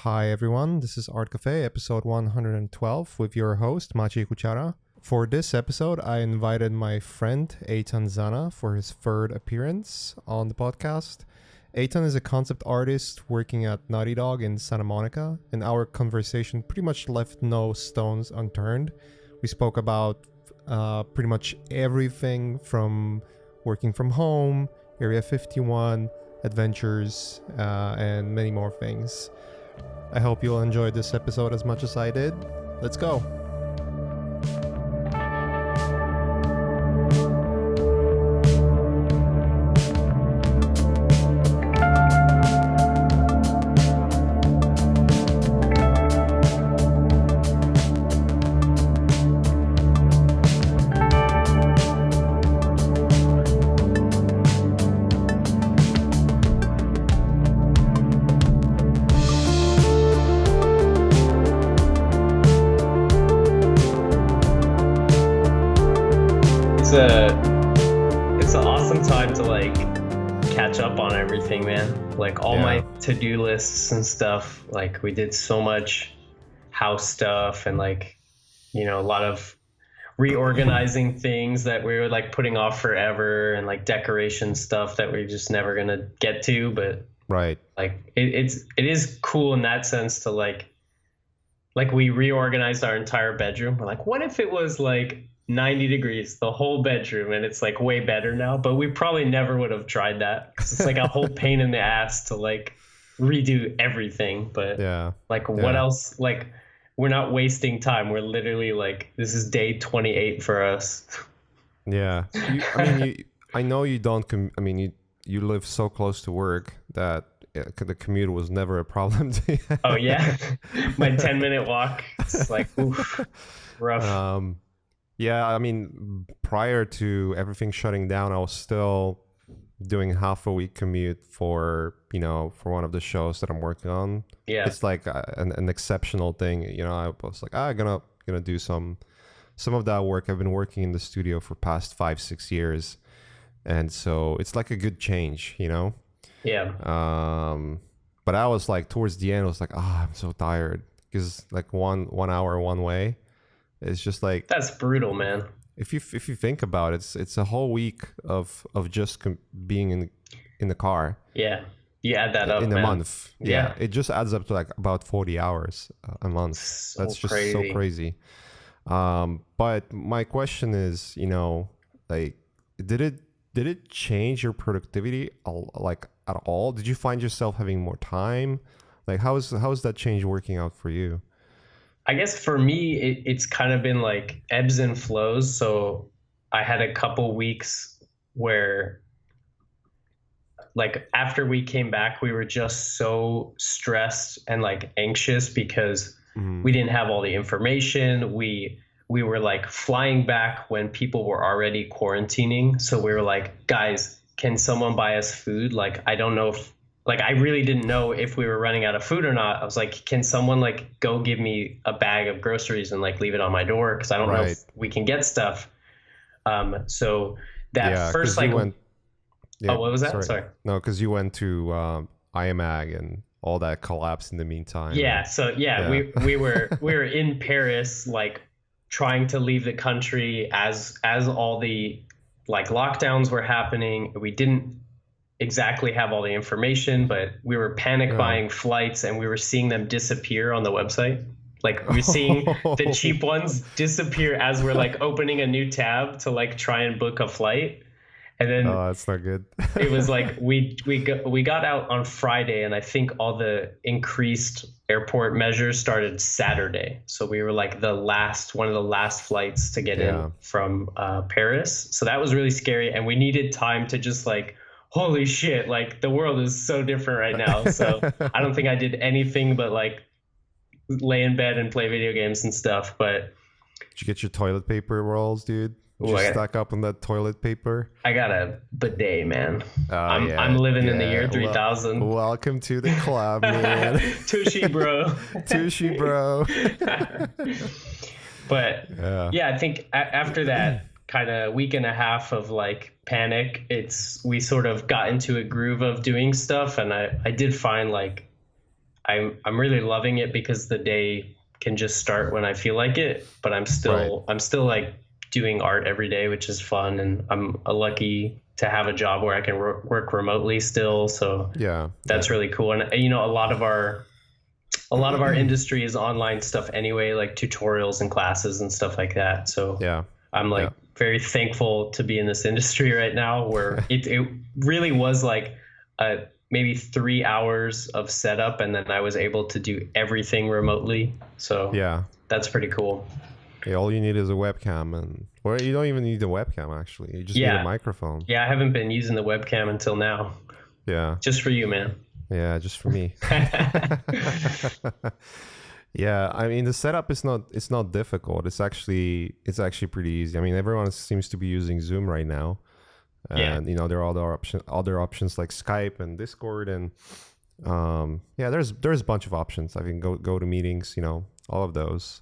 Hi everyone, this is Art Cafe, episode 112 with your host, Maciej Kuchara. For this episode, I invited my friend Eytan Zana for his third appearance on the podcast. Eytan is a concept artist working at Naughty Dog in Santa Monica, and our conversation pretty much left no stones unturned. We spoke about pretty much everything from working from home, Area 51, adventures, and many more things. I hope you'll enjoy this episode as much as I did. Let's go. It's an awesome time to like catch up on everything, man. Like all my to-do lists and stuff. Like we did so much house stuff and like, you know, a lot of reorganizing things that we were like putting off forever and like decoration stuff that we're just never gonna get to. But right, like it is cool in that sense to like we reorganized our entire bedroom. We're like, what if it was like 90 degrees, the whole bedroom, and it's like way better now, but we probably never would have tried that because it's like a whole pain in the ass to like redo everything. But what else? Like we're not wasting time. We're literally like, this is day 28 for us. Yeah. I know you don't, you live so close to work that the commute was never a problem to you. Oh yeah. My 10-minute walk. It's like, oof, rough. Yeah, I mean, prior to everything shutting down, I was still doing half a week commute for one of the shows that I'm working on. Yeah, it's like an exceptional thing. You know, I was like, I'm gonna do some of that work. I've been working in the studio for past 5-6 years, and so it's like a good change, you know. Yeah. But I was like, towards the end, I was like, I'm so tired because like one hour one way. It's just like, that's brutal, man. If you think about it, it's a whole week of just being in the car. Yeah, you add that up in a month. Yeah, it just adds up to like about 40 hours a month. That's just so crazy. But my question is, like, did it change your productivity like at all? Did you find yourself having more time? Like, how is that change working out for you? I guess for me, it's kind of been like ebbs and flows. So I had a couple weeks where like after we came back, we were just so stressed and like anxious because we didn't have all the information. We were like flying back when people were already quarantining. So we were like, guys, can someone buy us food? Like, I don't know if, like, I really didn't know if we were running out of food or not. I was like, can someone like go give me a bag of groceries and like leave it on my door? Cause I don't know if we can get stuff. So that first like, what was that? Sorry. No, cause you went to, IMAG and all that collapsed in the meantime. Yeah. So we were in Paris, like trying to leave the country as all the like lockdowns were happening. We didn't exactly have all the information, but we were panic buying flights and we were seeing them disappear on the website. Like we're seeing the cheap ones disappear as we're like opening a new tab to like try and book a flight. And then that's not good. It was like we got out on Friday, and I think all the increased airport measures started Saturday. So we were like one of the last flights to get in from Paris. So that was really scary, and we needed time to just like, holy shit, like the world is so different right now. So I don't think I did anything but like lay in bed and play video games and stuff. But did you get your toilet paper rolls, dude? Stack up on that toilet paper. I got a bidet, man. I'm living in the year 3000. Welcome to the club, man. Tushy, bro. Tushy, bro. But I think after that kind of week and a half of like panic, we sort of got into a groove of doing stuff, and I did find like I'm really loving it because the day can just start when I feel like it, but I'm still like doing art every day, which is fun, and I'm lucky to have a job where I can work remotely still. So that's really cool. And you know, a lot of our industry is online stuff anyway, like tutorials and classes and stuff like that. So I'm like very thankful to be in this industry right now, where it really was like maybe 3 hours of setup, and then I was able to do everything remotely. So that's pretty cool. Yeah, all you need is a webcam, or you don't even need a webcam actually. You just need a microphone. Yeah, I haven't been using the webcam until now. Yeah. Just for you, man. Yeah, just for me. Yeah, I mean the setup is not difficult. It's actually pretty easy. I mean everyone seems to be using Zoom right now. And you know, there are other options like Skype and Discord, and there's a bunch of options. I mean, go to meetings, you know, all of those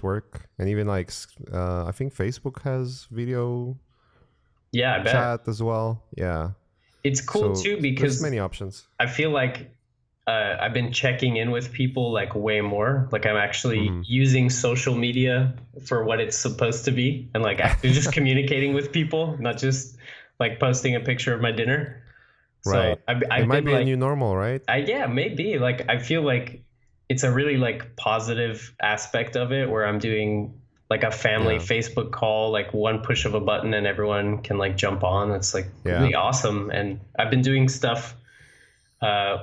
work. And even like I think Facebook has video I bet. chat as well. Yeah, it's cool too because there's many options. I feel like I've been checking in with people like way more. Like I'm actually using social media for what it's supposed to be, and like actually just communicating with people, not just like posting a picture of my dinner. Right. So it might be a new normal, right? Maybe. Like I feel like it's a really like positive aspect of it, where I'm doing like a family Facebook call, like one push of a button and everyone can like jump on. It's like really awesome. And I've been doing stuff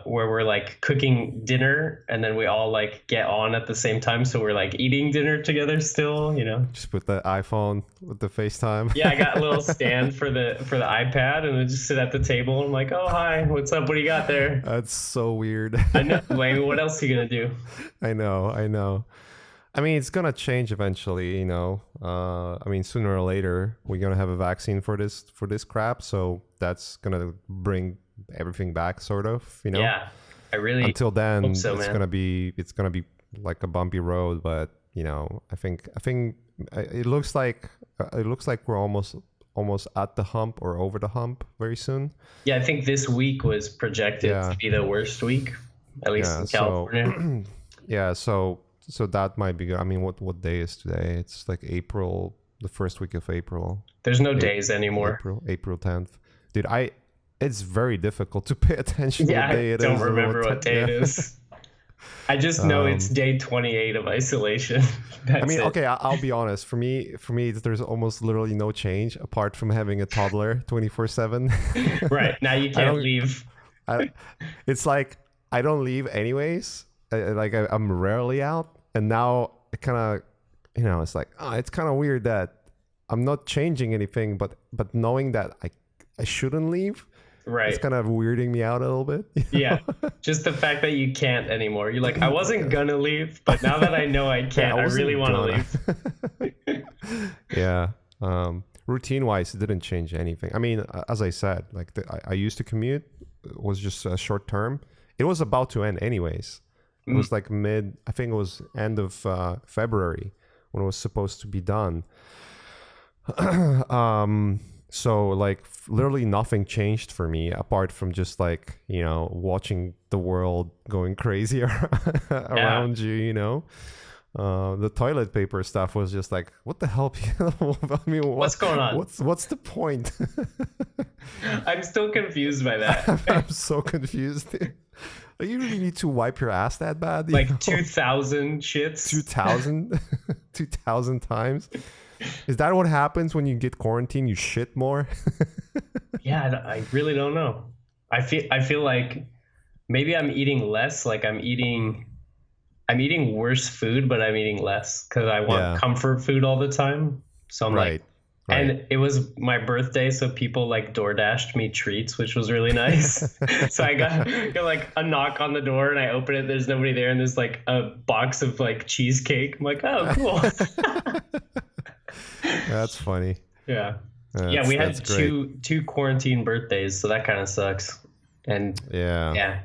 where we're like cooking dinner and then we all like get on at the same time, so we're like eating dinner together still, you know, just with the iPhone, with the FaceTime. I got a little stand for the iPad, and then just sit at the table and I'm like, oh hi, what's up, what do you got there? That's so weird. I know. Like, what else are you gonna do? I know I mean, it's gonna change eventually, you know. I mean, sooner or later we're gonna have a vaccine for this crap, so that's gonna bring everything back, sort of, you know. I really until then hope so, it's gonna be like a bumpy road, but you know, I think it looks like we're almost at the hump or over the hump very soon. I think this week was projected to be the worst week, at least in California. So that might be good. I mean, what day is today? It's like April, the first week of April. There's no days anymore. April 10th. Dude, it's very difficult to pay attention to what day it is. I don't remember what day it is. I just know it's day 28 of isolation. I mean, okay, I'll be honest. For me, there's almost literally no change apart from having a toddler 24/7. Right. Now you can't leave. It's like I don't leave anyways. I'm rarely out. And now it kind of, you know, it's like, it's kind of weird that I'm not changing anything, but knowing that I shouldn't leave. Right. It's kind of weirding me out a little bit. Yeah. Just the fact that you can't anymore. You're like, I wasn't gonna leave, but now that I know I can't, I really want to leave. Yeah. Routine wise, it didn't change anything. I mean, as I said, like I used to commute. It was just a short term. It was about to end anyways. It was like I think it was end of February when it was supposed to be done. So like literally nothing changed for me apart from just like, you know, watching the world going crazy around you, you know. The toilet paper stuff was just like, what the hell? I mean, what's going on? What's the point? I'm still confused by that. I'm so confused. You really need to wipe your ass that bad? Like 2,000 shits? 2,000 times? Is that what happens when you get quarantined? You shit more? Yeah, I really don't know. I feel like maybe I'm eating less. Like I'm eating worse food, but I'm eating less because I want comfort food all the time. So I'm like, and it was my birthday, so people like DoorDashed me treats, which was really nice. So I got like a knock on the door, and I open it. There's nobody there, and there's like a box of like cheesecake. I'm like, oh, cool. That's funny. Yeah. We had two quarantine birthdays, so that kind of sucks. And yeah.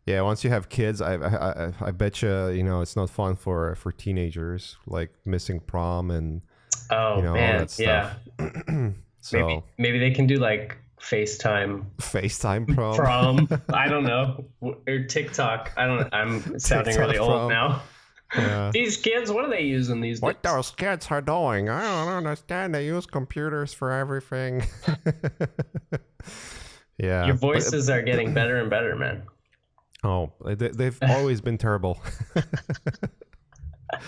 Once you have kids, I bet you know it's not fun for teenagers, like missing prom and all that stuff. So maybe they can do like FaceTime prom. I don't know, or TikTok. I'm sounding TikTok really old prom. now. Yeah. These kids, what are they using these days? What those kids are doing? I don't understand. They use computers for everything. Yeah. Your voices are getting better and better, man. Oh, they've always been terrible.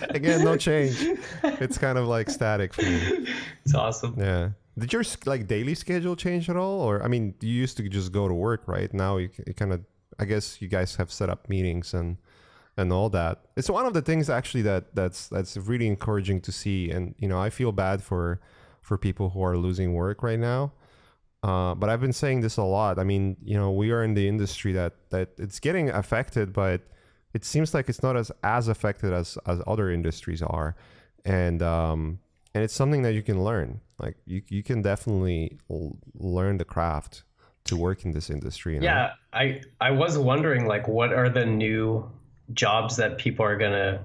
Again, no change. It's kind of like static for me. It's awesome. Yeah. Did your like daily schedule change at all? Or I mean, you used to just go to work, right? Now you kind of, I guess you guys have set up meetings and all that. It's one of the things actually that's really encouraging to see. And you know, I feel bad for people who are losing work right now. But I've been saying this a lot. I mean, you know, we are in the industry that it's getting affected, but it seems like it's not as affected as other industries are. And it's something that you can learn. Like you can definitely learn the craft to work in this industry. You know? Yeah, I was wondering, like, what are the new jobs that people are gonna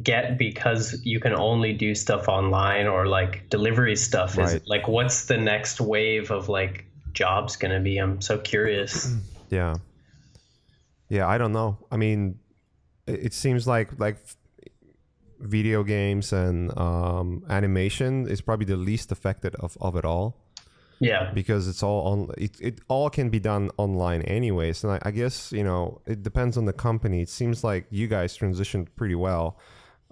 get because you can only do stuff online, or like delivery stuff. Right. Is it, like, what's the next wave of like jobs gonna be? I'm so curious. Yeah, I don't know. I mean, it seems like video games and animation is probably the least affected of it all. Yeah, because it's all on. It all can be done online anyways, and I guess, you know, it depends on the company. It seems like you guys transitioned pretty well,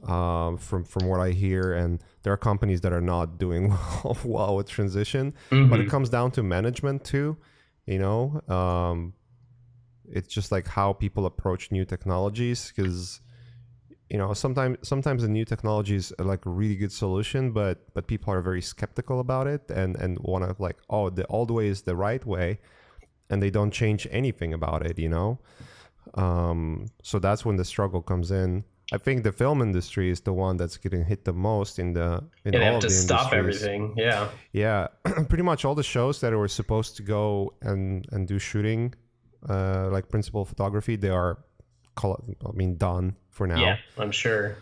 from what I hear, and there are companies that are not doing well with transition. Mm-hmm. But it comes down to management too. You know, it's just like how people approach new technologies, because, you know, sometimes the new technologies are like a really good solution, but people are very skeptical about it and want to like, oh, the old way is the right way, and they don't change anything about it, you know. So that's when the struggle comes in. I think the film industry is the one that's getting hit the most in all of the industries. They have to stop everything. Yeah, pretty much all the shows that were supposed to go and do shooting, like principal photography, they are done for now. Yeah, I'm sure.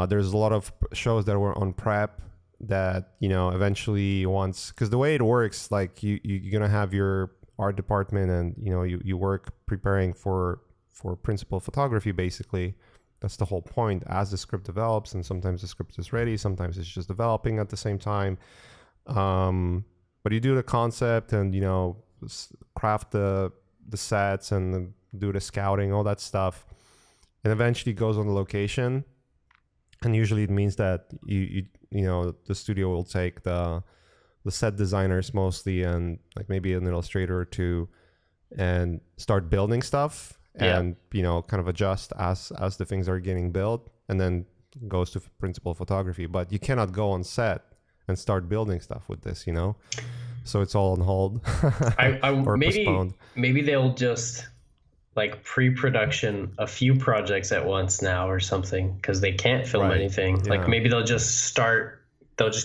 There's a lot of shows that were on prep that, you know, eventually once, because the way it works, like you're gonna have your art department, and you know, you work preparing for principal photography. Basically, that's the whole point. As the script develops, and sometimes the script is ready, sometimes it's just developing at the same time. But you do the concept, and you know, craft the sets and do the scouting, all that stuff, and eventually goes on the location. And usually it means that you know, the studio will take the set designers mostly, and like maybe an illustrator or two, and start building stuff. Yeah. And you know, kind of adjust as the things are getting built, and then goes to principal photography. But you cannot go on set and start building stuff with this, you know, so it's all on hold. Or postponed. Maybe they'll just like pre-production a few projects at once now or something, because they can't film anything. Yeah. Like maybe they'll just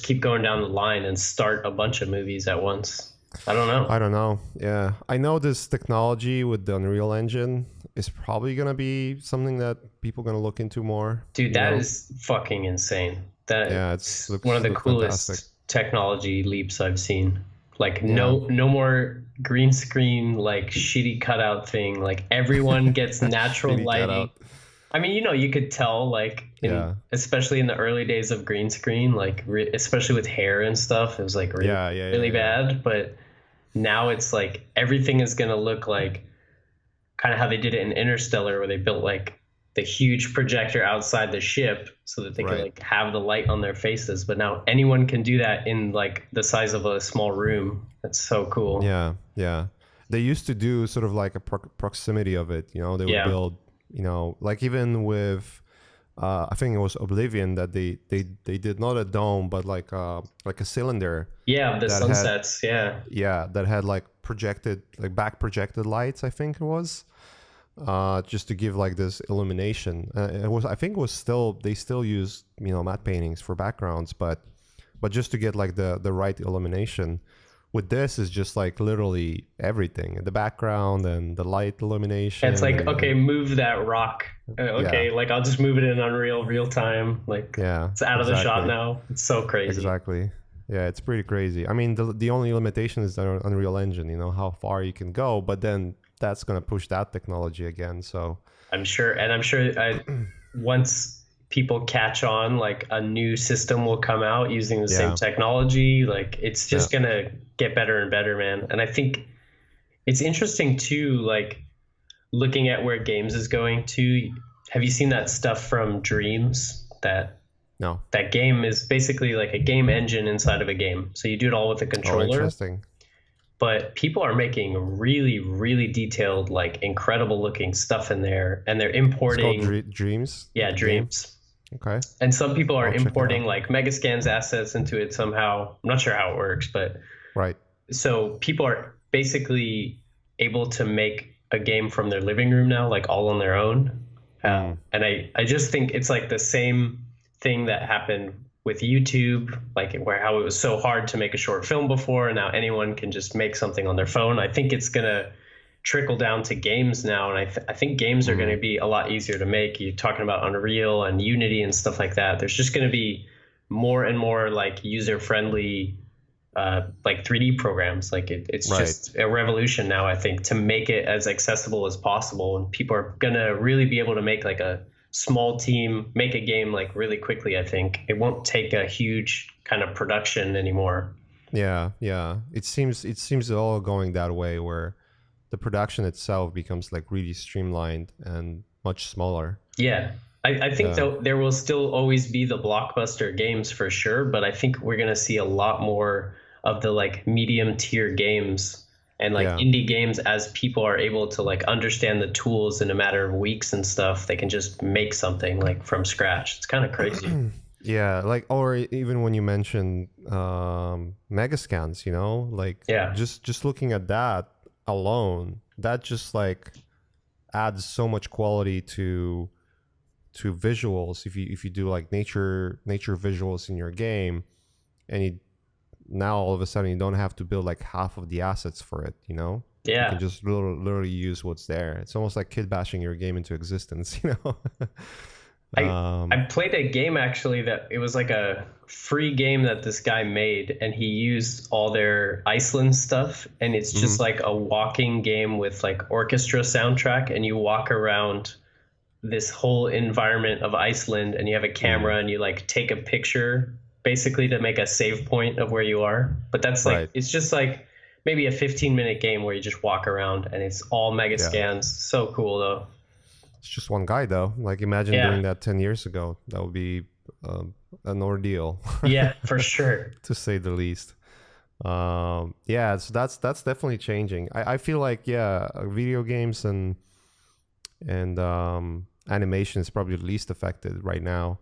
keep going down the line and start a bunch of movies at once. I don't know. Yeah, I know this technology with the Unreal Engine is probably gonna be something that people are gonna look into more. Dude, that is fucking insane. It's one of the coolest fantastic technology leaps I've seen. Like no more green screen, like shitty cutout thing. Like everyone gets natural lighting. Cutout. I mean, you know, you could tell, like, especially in the early days of green screen, like especially with hair and stuff, it was like really bad. But now it's like everything is gonna look like kind of how they did it in Interstellar, where they built like the huge projector outside the ship so that they could like have the light on their faces. But now anyone can do that in like the size of a small room. That's so cool. Yeah. They used to do sort of like a proximity of it, you know. They would build, you know, like even with I think it was Oblivion, that they did not a dome, but like a cylinder. Yeah, the sunsets. That had like back projected lights, I think it was. Just to give like this illumination. They still use, you know, matte paintings for backgrounds, but just to get like the right illumination. With this is just like literally everything, the background and the light illumination. It's like, okay, move that rock. Like I'll just move it in Unreal real time. Like it's out of the shot now. It's so crazy. Exactly. Yeah, it's pretty crazy. I mean, the only limitation is the Unreal Engine, you know, how far you can go, but then that's going to push that technology again. So I'm sure, and I'm sure once people catch on, like a new system will come out using the same yeah, technology. Like it's yeah. just gonna get better and better, man. And I think it's interesting too, like looking at where games is going to. Have you seen that stuff from Dreams? No. That game is basically like a game engine inside of a game. So you do it all with a Oh, controller, interesting. but people are making really, really detailed, like incredible looking stuff in there, and they're It's called importing. Dreams. Yeah, The game. Dreams. Okay. And some people are I'll check it importing out. like Megascans assets into it somehow. I'm not sure how it works, but Right. so people are basically able to make a game from their living room now, like all on their own. And I just think it's like the same thing that happened with YouTube, like where how it was so hard to make a short film before, and now anyone can just make something on their phone. I think it's gonna trickle down to games now, and I think games are going to be a lot easier to make. You're talking about Unreal and Unity and stuff like that. There's just going to be more and more like user friendly like 3D programs. Like it's Right. just a revolution now, I think, to make it as accessible as possible. And people are going to really be able to make like a small team, make a game like really quickly. I think it won't take a huge kind of production anymore. Yeah, yeah. It seems all going that way where the production itself becomes like really streamlined and much smaller. Yeah. I think Yeah. there will still always be the blockbuster games for sure, but I think we're going to see a lot more of the like medium tier games and like Yeah. indie games as people are able to like understand the tools in a matter of weeks and stuff. They can just make something like from scratch. It's kind of crazy. Yeah, like or even when you mention megascans, you know, like Yeah. just looking at that alone, that just like adds so much quality to visuals. If you do like nature visuals in your game, and you now all of a sudden you don't have to build like half of the assets for it, you know. You Yeah. can just literally use what's there. It's almost like kid bashing your game into existence, you know. I played a game actually that it was like a free game that this guy made, and he used all their Iceland stuff, and it's just like a walking game with like orchestra soundtrack, and you walk around this whole environment of Iceland, and you have a camera and you like take a picture basically to make a save point of where you are. But that's like Right. it's just like maybe a 15-minute game where you just walk around and it's all mega Yeah. scans. So cool though. It's just one guy though. Like imagine Yeah. doing that 10 years ago. That would be an ordeal. Yeah, for sure. To say the least. Yeah, so that's definitely changing. I feel like video games and animation is probably the least affected right now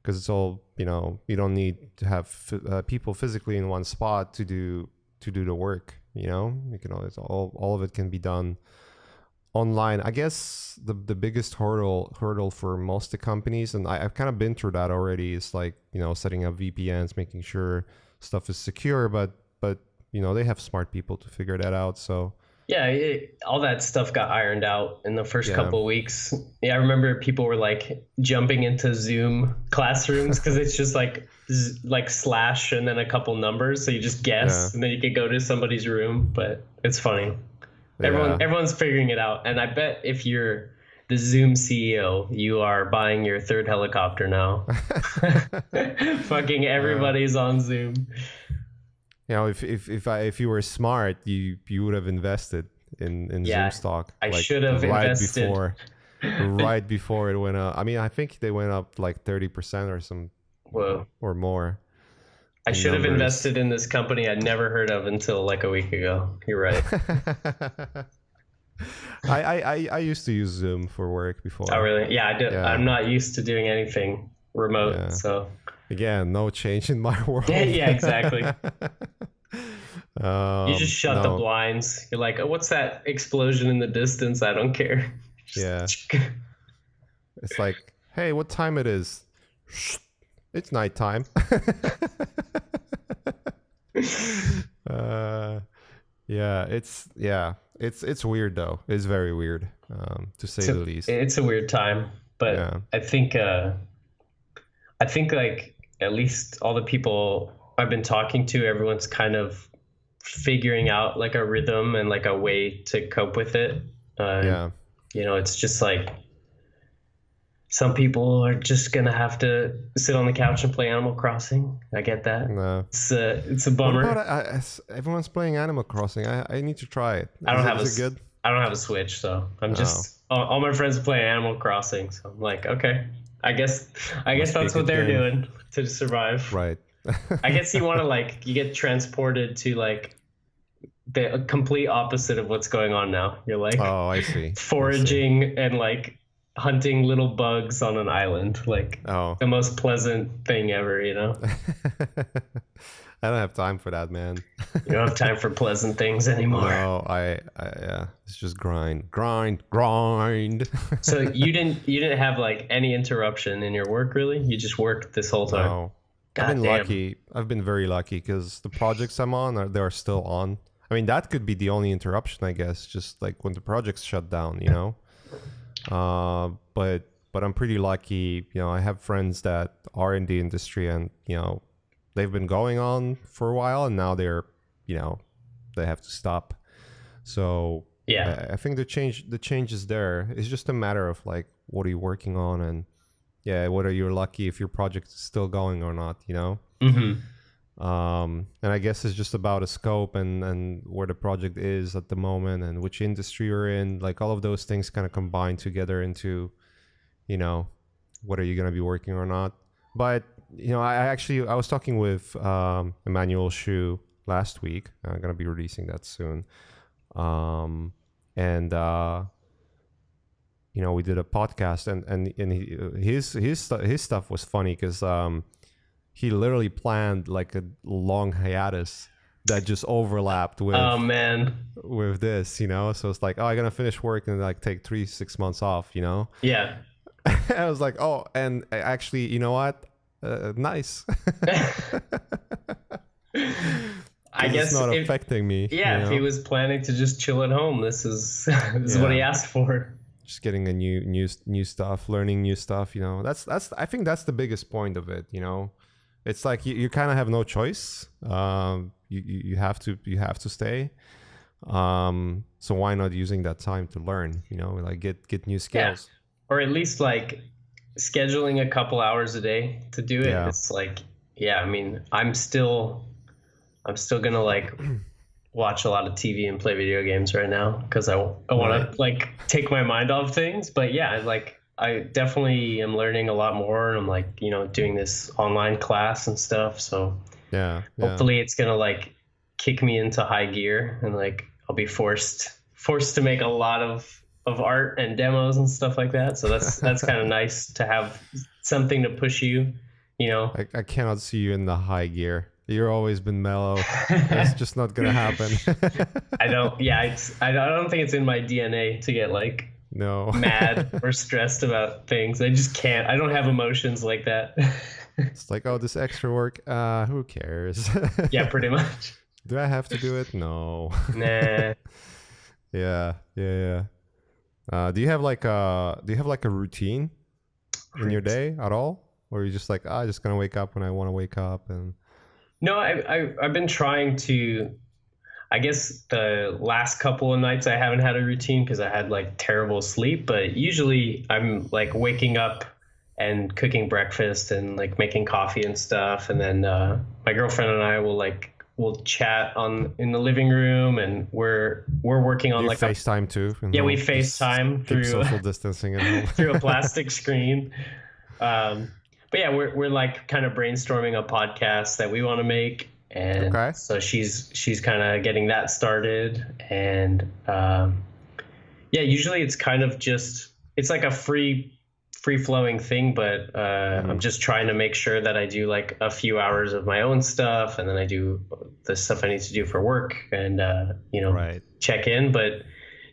because it's all, you know, you don't need to have people physically in one spot to do the work, you know. You can always all of it can be done online. I guess the biggest hurdle for most of the companies, and I've kind of been through that already, is like, you know, setting up VPNs, making sure stuff is secure, but you know, they have smart people to figure that out. So Yeah, all that stuff got ironed out in the first Yeah. couple of weeks. Yeah, I remember people were like jumping into Zoom classrooms because it's just like slash and then a couple numbers, so you just guess and then you could go to somebody's room. But it's funny. Everyone's figuring it out, and I bet if you're the Zoom CEO, you are buying your third helicopter now. Fucking everybody's on Zoom. You know, if you were smart, you would have invested in Zoom stock. I should have invested right before it went up. I mean, I think they went up like 30% or some, Whoa. or more. I should have invested in this company I'd never heard of until like a week ago. You're right. I used to use Zoom for work before. Oh, really? Yeah, I did. Yeah. I'm not used to doing anything remote, so. Again, no change in my world. Yeah, exactly. You just shut the blinds. You're like, oh, what's that explosion in the distance? I don't care. Yeah. It's like, hey, what time it is? Shh, it's nighttime. It's weird though. It's very weird, to say the least. It's a weird time, but Yeah. I think like at least all the people I've been talking to, everyone's kind of figuring out like a rhythm and like a way to cope with it. Yeah. You know, it's just like some people are just gonna have to sit on the couch and play Animal Crossing. I get that. No. It's a bummer. What about everyone's playing Animal Crossing? I need to try it. Is it good? I don't have a Switch, so I'm just all my friends are playing Animal Crossing. So I'm like, okay, I guess that's what they're doing to survive. Right. I guess you want to you get transported to like the complete opposite of what's going on now. You're like, oh, I see. Foraging and like hunting little bugs on an island, like the most pleasant thing ever, you know. I don't have time for that, man. You don't have time for pleasant things anymore. No, yeah, it's just grind. So you didn't have like any interruption in your work, really? You just worked this whole time? No. I've been lucky. I've been very lucky because the projects I'm on they're still on. I mean, that could be the only interruption, I guess, just like when the project's shut down, you know. But I'm pretty lucky. You know, I have friends that are in the industry, and you know, they've been going on for a while, and now they're, you know, they have to stop. So yeah, I think the change is there. It's just a matter of like, what are you working on, and yeah, whether you're lucky if your project is still going or not, you know. Mm-hmm. And I guess it's just about a scope and where the project is at the moment and which industry you're in. Like all of those things kind of combine together into, you know, whether you're going to be working or not. But, you know, I was talking with Emmanuel Shu last week. I'm going to be releasing that soon. You know, we did a podcast and his stuff was funny because he literally planned like a long hiatus that just overlapped with with this, you know. So it's like, oh, I'm gonna finish work and like take 3-6 months off, you know. Yeah. I was like, oh, and actually, you know what? Nice. I guess it's not affecting me. Yeah, you know? If he was planning to just chill at home, this is what he asked for. Just getting a new stuff, learning new stuff, you know. That's I think that's the biggest point of it, you know. It's like you kind of have no choice. You have to stay. So why not using that time to learn? You know, like get new skills. Yeah. Or at least like scheduling a couple hours a day to do it. Yeah. It's like, yeah. I mean, I'm still gonna like watch a lot of TV and play video games right now because I want to like take my mind off things. But yeah, like. I definitely am learning a lot more, and I'm like, you know, doing this online class and stuff. So yeah. Hopefully it's gonna like kick me into high gear, and like I'll be forced to make a lot of art and demos and stuff like that. So that's kind of nice to have something to push you, you know. I cannot see you in the high gear. You've always been mellow. It's just not gonna happen. I don't think it's in my DNA to get like. No. Mad or stressed about things. I just can't. I don't have emotions like that. It's like, oh, this extra work. Who cares? Yeah, pretty much. Do I have to do it? No. Nah. Yeah. Do you have like a routine in your day at all, or are you just like, I'm just gonna wake up when I want to wake up? And no, I've been trying to. I guess the last couple of nights I haven't had a routine because I had like terrible sleep, but usually I'm like waking up and cooking breakfast and like making coffee and stuff. And then my girlfriend and I will chat in the living room, and we're working on like FaceTime too. Yeah, we FaceTime through social distancing at home. through a plastic screen. But yeah, we're like kind of brainstorming a podcast that we want to make. And so she's kind of getting that started, and yeah, usually it's kind of just it's like a free flowing thing, but I'm just trying to make sure that I do like a few hours of my own stuff, and then I do the stuff I need to do for work, and you know, check in. But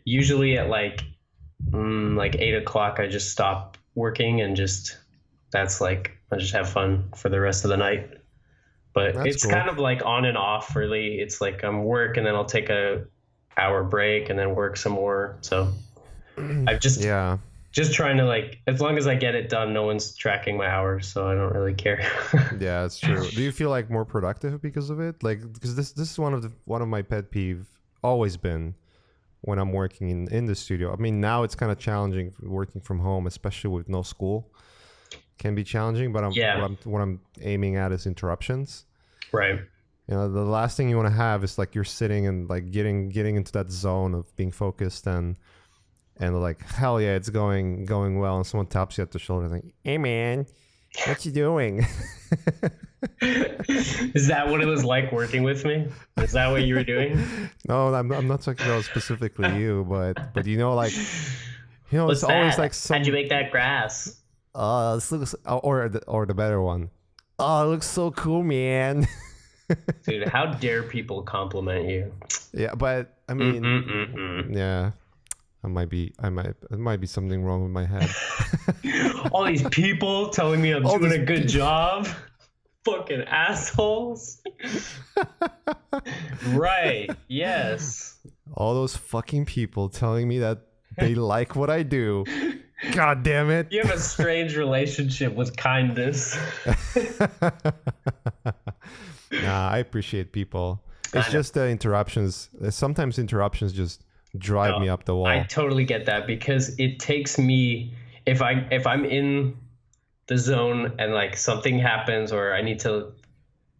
usually at like 8 o'clock, I just stop working and that's like I just have fun for the rest of the night. But it's cool. Kind of like on and off, really. It's like I'm work, and then I'll take a hour break and then work some more. So I've just just trying to like, as long as I get it done, no one's tracking my hours, so I don't really care. Yeah, it's true. Do you feel like more productive because of it? Like, because this is one of my pet peeve always been when I'm working in the studio. I mean, now it's kind of challenging working from home, especially with no school. Can be challenging, but Yeah, what I'm aiming at is interruptions. right. You know, the last thing you want to have is like you're sitting and like getting into that zone of being focused and like, hell yeah, it's going well, and someone taps you at the shoulder and like, hey man, what you doing? Is that what it was like working with me? Is that what you were doing? No, I'm not talking about specifically you, but you know, like, you know, What's it's always that? like some How'd you make that grass? this looks, or the better one. Oh, it looks so cool, man. Dude, how dare people compliment you? Yeah, but I mean, Mm-mm-mm-mm. yeah, it might be something wrong with my head. All these people telling me I'm All doing these a good people. job. Fucking assholes. Right. Yes. All those fucking people telling me that they like what I do. God damn it. You have a strange relationship with kindness. Nah, I appreciate people. It's I know. just the interruptions. Sometimes interruptions just drive No, me up the wall. I totally get that because it takes me if I'm in the zone and like something happens or I need to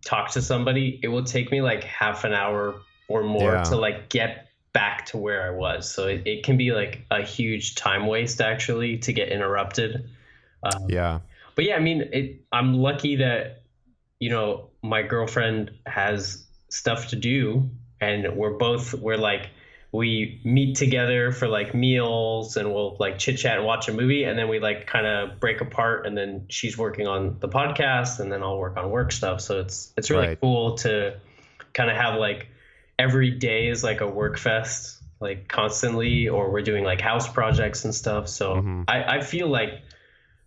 talk to somebody, it will take me like half an hour or more to Yeah. like get back to where I was. So it can be like a huge time waste actually to get interrupted. Yeah. But yeah, I mean, I'm lucky that, you know, my girlfriend has stuff to do and we're like, we meet together for like meals and we'll like chit chat and watch a movie. And then we like kind of break apart and then she's working on the podcast and then I'll work on work stuff. So it's really Right. cool to kind of have like every day is like a work fest, like constantly, or we're doing like house projects and stuff. So Hmm. I feel like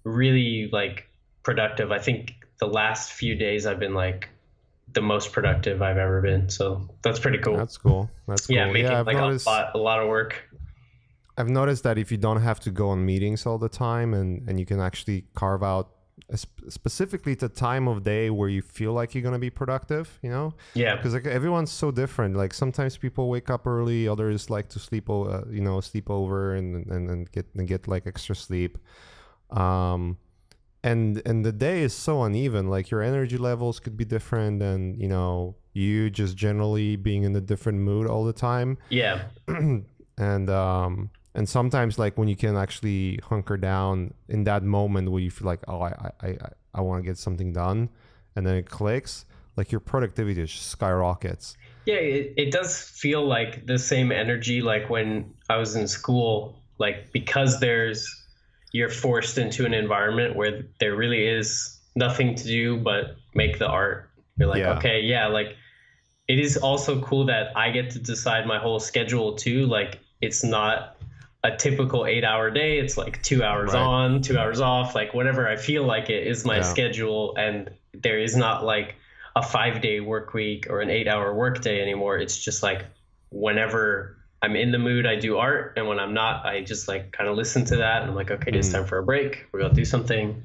really like productive. I think the last few days I've been like the most productive I've ever been. So that's pretty cool. That's cool. That's Yeah, cool. Yeah, making like a lot of work. I've noticed that if you don't have to go on meetings all the time and you can actually carve out specifically the time of day where you feel like you're going to be productive, you know? Yeah. Because like everyone's so different. Like sometimes people wake up early, others like to sleep, sleep over and get like extra sleep. And the day is so uneven. Like your energy levels could be different, and you know you just generally being in a different mood all the time. Yeah. And sometimes like when you can actually hunker down in that moment where you feel like, oh, I want to get something done, and then it clicks, like your productivity just skyrockets. Yeah, it does feel like the same energy like when I was in school, like because you're forced into an environment where there really is nothing to do but make the art. You're like, Yeah. okay, yeah, like it is also cool that I get to decide my whole schedule too. Like it's not a typical 8 hour day. It's like 2 hours Right. on, 2 hours off, like whatever I feel like it is my Yeah. schedule. And there is not like a 5 day work week or an 8 hour work day anymore. It's just like whenever I'm in the mood, I do art. And when I'm not, I just like kind of listen to that. And I'm like, okay, it's time for a break. We're going to do something.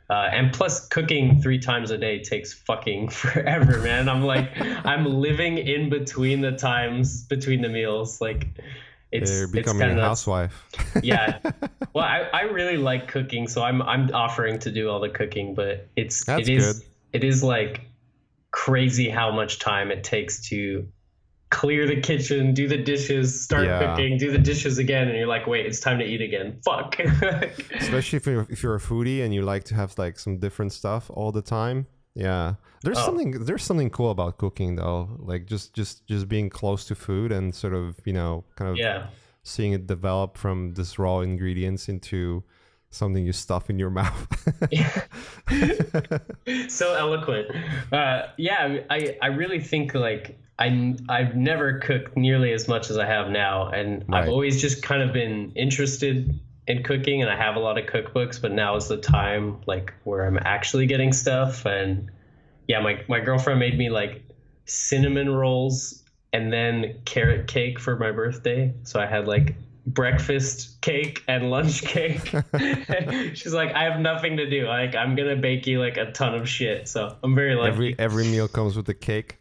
And plus cooking 3 times a day takes fucking forever, man. I'm like, I'm living in between the times between the meals. Like You're it's becoming kind a of housewife. yeah. Well, I really like cooking, so I'm offering to do all the cooking, but That's good. it is like crazy how much time it takes to clear the kitchen, do the dishes, start Yeah. cooking, do the dishes again, and you're like, wait, it's time to eat again. Fuck. Especially if you're a foodie and you like to have like some different stuff all the time. Yeah. There's something cool about cooking though. Like just being close to food and sort of, you know, kind of Yeah. seeing it develop from this raw ingredients into something you stuff in your mouth. So eloquent. Yeah, I really think like I've never cooked nearly as much as I have now, and Right. I've always just kind of been interested in cooking, and I have a lot of cookbooks, but now is the time like where I'm actually getting stuff. And yeah, my girlfriend made me like cinnamon rolls and then carrot cake for my birthday, so I had like breakfast cake and lunch cake. She's like, I have nothing to do. Like, I'm gonna bake you like a ton of shit. So I'm very lucky. Every meal comes with a cake.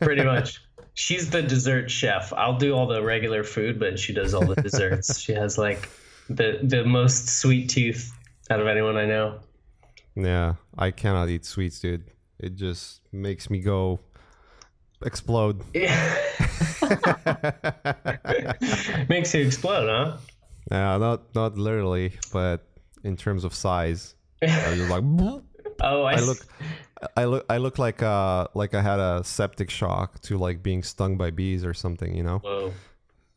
Pretty much. She's the dessert chef. I'll do all the regular food, but she does all the desserts. She has like the most sweet tooth out of anyone I know. Yeah, I cannot eat sweets, dude. It just makes me go explode. Yeah. Makes you explode, huh? Yeah, not literally, but in terms of size. I just like Oh, I look like I had a septic shock to like being stung by bees or something, you know? Whoa.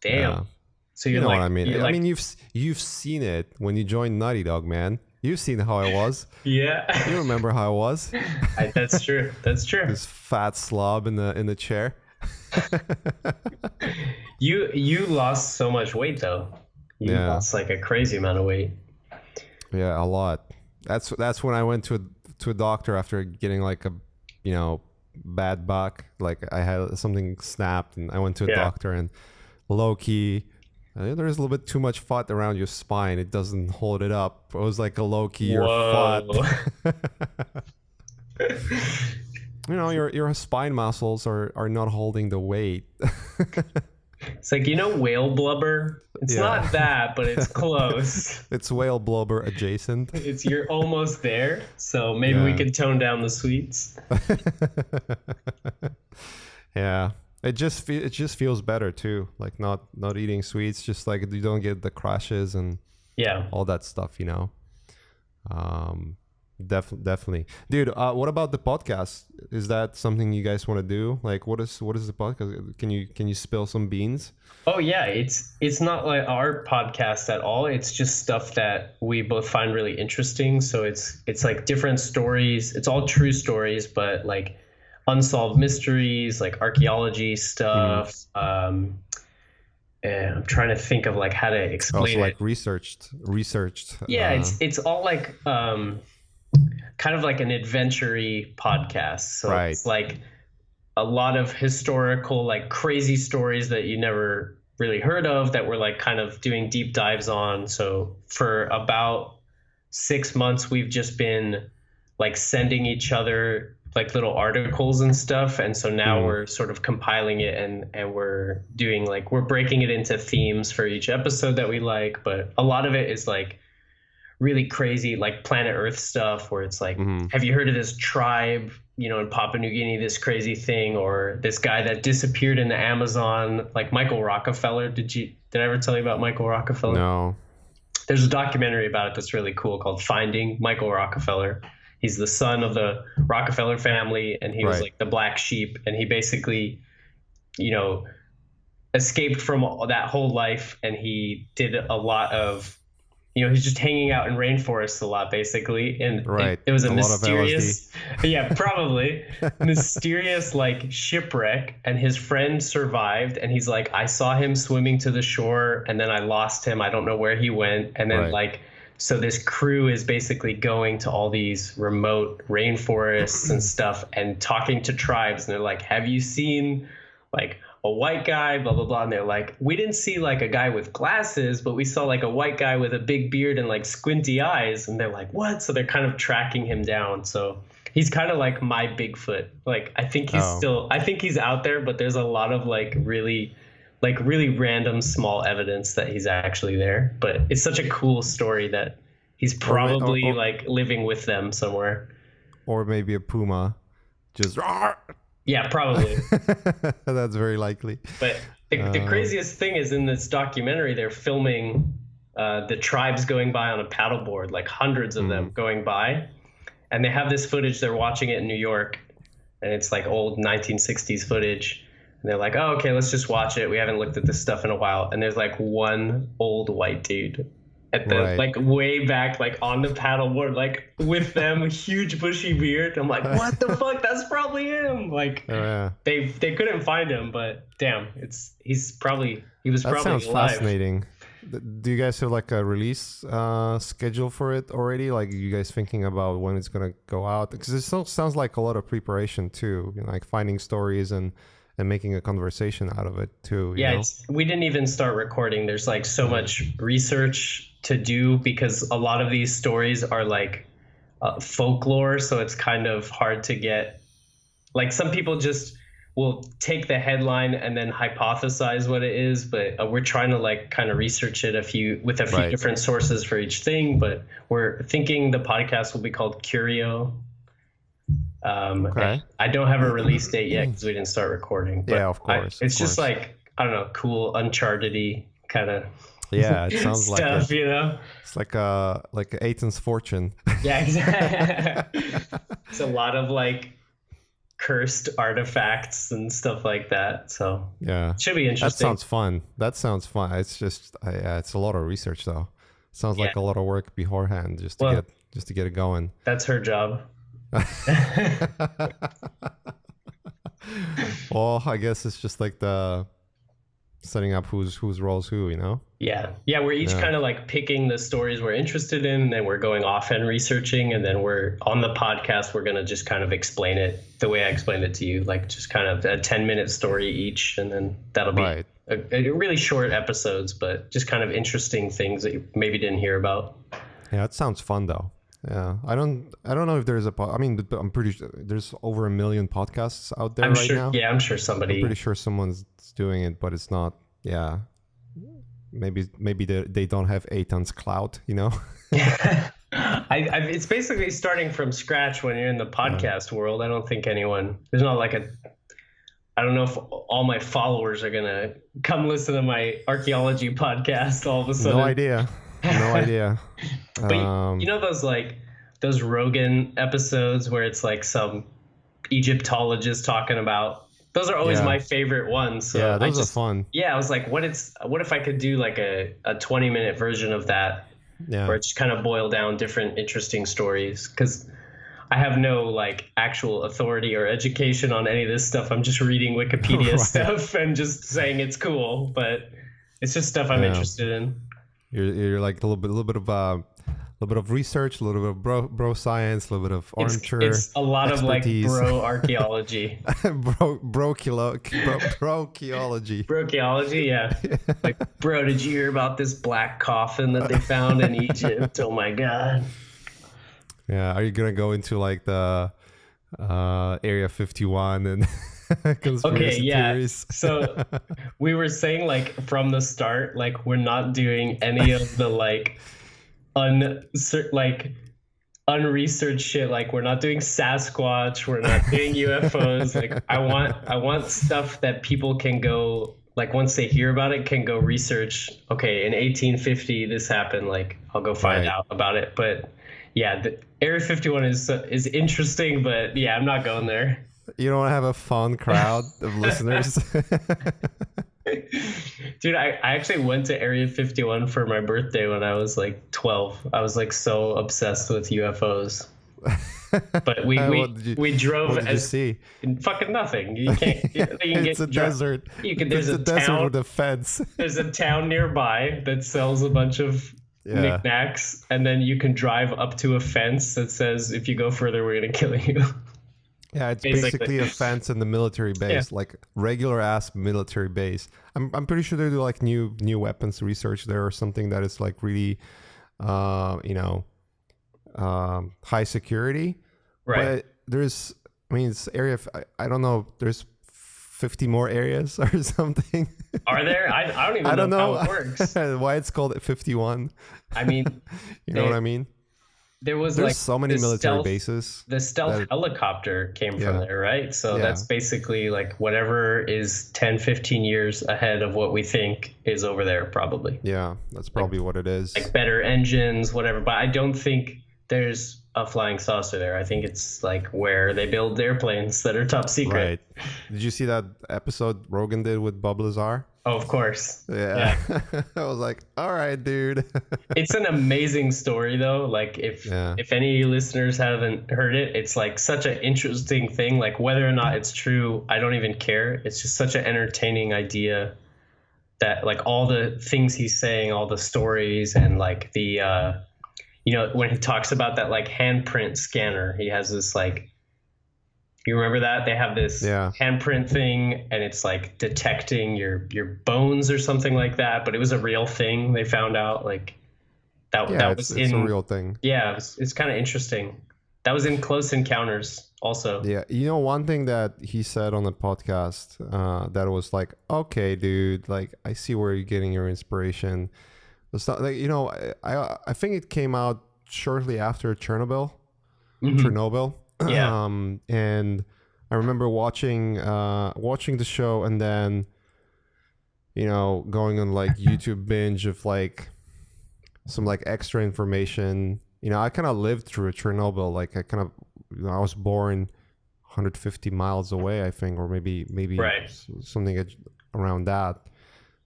Damn. Yeah. So You you're know like, what I mean? you're I like, mean, you've seen it when you joined Nutty Dog, man. You've seen how I was. yeah. You remember how I was? That's true. That's true. This fat slob in the chair. You lost so much weight though. You Yeah. lost like a crazy amount of weight. Yeah, a lot. That's when I went to a doctor after getting like a, bad back. Like I had something snapped, and I went to a doctor, and low key, there's a little bit too much fat around your spine. It doesn't hold it up. It was like a low key, you're fat. Your spine muscles are not holding the weight. It's like, whale blubber? It's not that, but it's close. It's whale blubber adjacent. You're almost there. So maybe we could tone down the sweets. Yeah. It just feels better too. Like not eating sweets, just like you don't get the crashes and all that stuff, Definitely, dude. What about the podcast? Is that something you guys want to do? Like, what is the podcast? Can you spill some beans? Oh yeah, it's not like our podcast at all. It's just stuff that we both find really interesting. So it's like different stories. It's all true stories, but like unsolved mysteries, like archaeology stuff. And I'm trying to think of like how to explain also, like it. researched. Yeah, it's all like kind of like an adventure-y podcast. So it's like a lot of historical, like crazy stories that you never really heard of that we're like kind of doing deep dives on. So for about 6 months, we've just been like sending each other like little articles and stuff. And so now we're sort of compiling it and we're doing like, we're breaking it into themes for each episode that we like. But a lot of it is like really crazy, like planet Earth stuff where it's like, have you heard of this tribe, in Papua New Guinea, this crazy thing, or this guy that disappeared in the Amazon, like Michael Rockefeller. Did I ever tell you about Michael Rockefeller? No. There's a documentary about it that's really cool called Finding Michael Rockefeller. He's the son of the Rockefeller family, and he was like the black sheep, and he basically, escaped from that whole life, and he did a lot of, he's just hanging out in rainforests a lot, basically. And it was a mysterious, probably mysterious like shipwreck. And his friend survived. And he's like, I saw him swimming to the shore and then I lost him. I don't know where he went. And then so this crew is basically going to all these remote rainforests and stuff and talking to tribes. And they're like, have you seen like a white guy, blah, blah, blah. And they're like, we didn't see like a guy with glasses, but we saw like a white guy with a big beard and like squinty eyes. And they're like, what? So they're kind of tracking him down. So he's kind of like my Bigfoot. Like, I think he's out there, but there's a lot of like really random small evidence that he's actually there. But it's such a cool story that he's probably like living with them somewhere. Or maybe a puma just... Yeah, probably. That's very likely. But the craziest thing is in this documentary, they're filming the tribes going by on a paddleboard, like hundreds of them going by. And they have this footage. They're watching it in New York. And it's like old 1960s footage. And they're like, oh, okay, let's just watch it. We haven't looked at this stuff in a while. And there's like one old white dude at the like way back, like on the paddleboard, like with them, a huge bushy beard. I'm like, what the fuck? That's probably him. Like they couldn't find him, but damn, he was probably that sounds alive. Fascinating. Do you guys have like a release schedule for it already? Like, you guys thinking about when it's gonna go out? Because it still sounds like a lot of preparation too, like finding stories and and making a conversation out of it too. Yeah, we didn't even start recording. There's like so much research to do because a lot of these stories are like folklore, so it's kind of hard to get. Like some people just will take the headline and then hypothesize what it is, but we're trying to like kind of research it with a few different sources for each thing. But we're thinking the podcast will be called Curio. Okay. I don't have a release date yet because we didn't start recording. But yeah, of course. It's just like, I don't know, cool, Uncharted-y kind of. Yeah, it sounds stuff, like it. You know. It's like Eytan's Fortune. Yeah, exactly. It's a lot of like cursed artifacts and stuff like that. So yeah, it should be interesting. That sounds fun. It's just it's a lot of research though. Sounds like a lot of work beforehand just to get it going. That's her job. Well, I guess it's just like the setting up whose roles who, you know. Yeah, we're each kind of like picking the stories we're interested in, and then we're going off and researching, and then we're on the podcast, we're gonna just kind of explain it the way I explained it to you, like just kind of a 10-minute story each, and then that'll be a really short episodes, but just kind of interesting things that you maybe didn't hear about. Yeah, it sounds fun though. Yeah, I don't know if there's I'm pretty sure there's over 1 million podcasts out there now. Yeah, I'm sure somebody. I'm pretty sure someone's doing it, but it's not. Yeah, maybe they don't have Eytan's clout, you know. It's basically starting from scratch when you're in the podcast world. I don't think there's not like I don't know if all my followers are gonna come listen to my archaeology podcast all of a sudden. No idea. But you know those Rogan episodes where it's like some Egyptologist talking about, those are always my favorite ones. So yeah, those are fun. Yeah, I was like, what if I could do like a 20-minute version of that, where it just kind of boil down different interesting stories, because I have no like actual authority or education on any of this stuff. I'm just reading Wikipedia stuff and just saying it's cool, but it's just stuff I'm interested in. You're like a little bit of research, a little bit of bro science, a little bit of armchair. It's a lot expertise. Of like bro archaeology. Brocheology. Brocheology, yeah. Like, bro, did you hear about this black coffin that they found in Egypt? Oh my god. Yeah, are you gonna go into like the Area 51 and conspiracy theories? So we were saying like from the start, like we're not doing any of the like unresearched shit. Like we're not doing Sasquatch, we're not doing UFOs. Like I want stuff that people can go, like once they hear about it, can go research. Okay, in 1850 this happened. Like I'll go find out about it. But yeah, the Area 51 is interesting, but yeah, I'm not going there. You don't have a fun crowd of listeners. Dude, I actually went to Area 51 for my birthday when I was like 12. I was like so obsessed with UFOs. But we drove. What did you see? Fucking nothing. You can't. It's a desert. There's a desert town with a fence. There's a town nearby that sells a bunch of knickknacks, and then you can drive up to a fence that says, "If you go further, we're gonna kill you." Yeah, it's basically a fence in the military base, like regular ass military base. I'm pretty sure they do like new weapons research there or something that is like really, high security. Right. But it's area. I don't know. There's 50 more areas or something. Are there? I don't even know how it works. Why it's called 51. I mean, you know what I mean? There's like so many military bases. The stealth helicopter came from there, right? So that's basically like whatever is 10, 15 years ahead of what we think is over there, probably. Yeah, that's probably what it is. Like better engines, whatever. But I don't think there's a flying saucer there. I think it's like where they build airplanes that are top secret. Right. Did you see that episode Rogan did with Bob Lazar? Oh, of course. Yeah. I was like, all right, dude. It's an amazing story, though. Like, if any listeners haven't heard it, it's like such an interesting thing. Like, whether or not it's true, I don't even care. It's just such an entertaining idea that, like, all the things he's saying, all the stories, and like the, when he talks about that like handprint scanner, he has this like You remember that? They have this handprint thing, and it's like detecting your bones or something like that. But it was a real thing. They found out like that was it's a real thing. Yeah, it's kind of interesting. That was in Close Encounters also. Yeah, one thing that he said on the podcast that was like, okay, dude, like I see where you're getting your inspiration. It's not like, I think it came out shortly after Chernobyl. Yeah. And I remember watching the show and then, going on like YouTube binge of like some like extra information. I kind of lived through Chernobyl. Like I was born 150 miles away, I think, or maybe right. something around that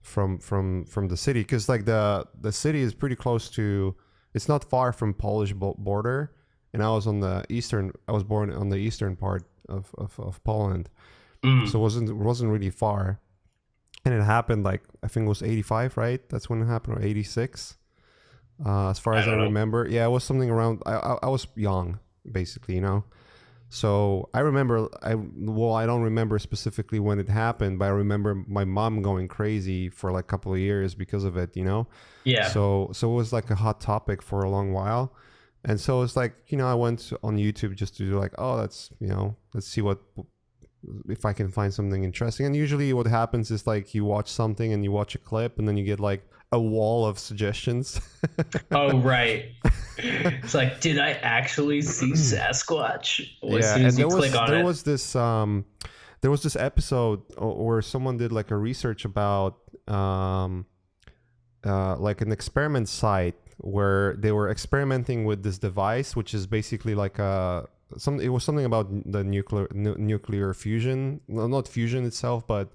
from the city. Because like the city is pretty close to, it's not far from Polish border. And I was born on the eastern part of Poland. So it wasn't really far. And it happened like, I think it was 85, right? That's when it happened, or 86. As far as I remember. Yeah, it was something around, I was young, basically, So I remember, I don't remember specifically when it happened, but I remember my mom going crazy for like a couple of years because of it, Yeah. So it was like a hot topic for a long while. And so it's like, I went on YouTube just to do like, oh, let's see if I can find something interesting. And usually what happens is like you watch something and you watch a clip and then you get like a wall of suggestions. Oh, right. It's like, did I actually see Sasquatch? And there was this episode where someone did like a research about like an experiment site where they were experimenting with this device, which is basically like it was something about the nuclear fusion. Well, not fusion itself, but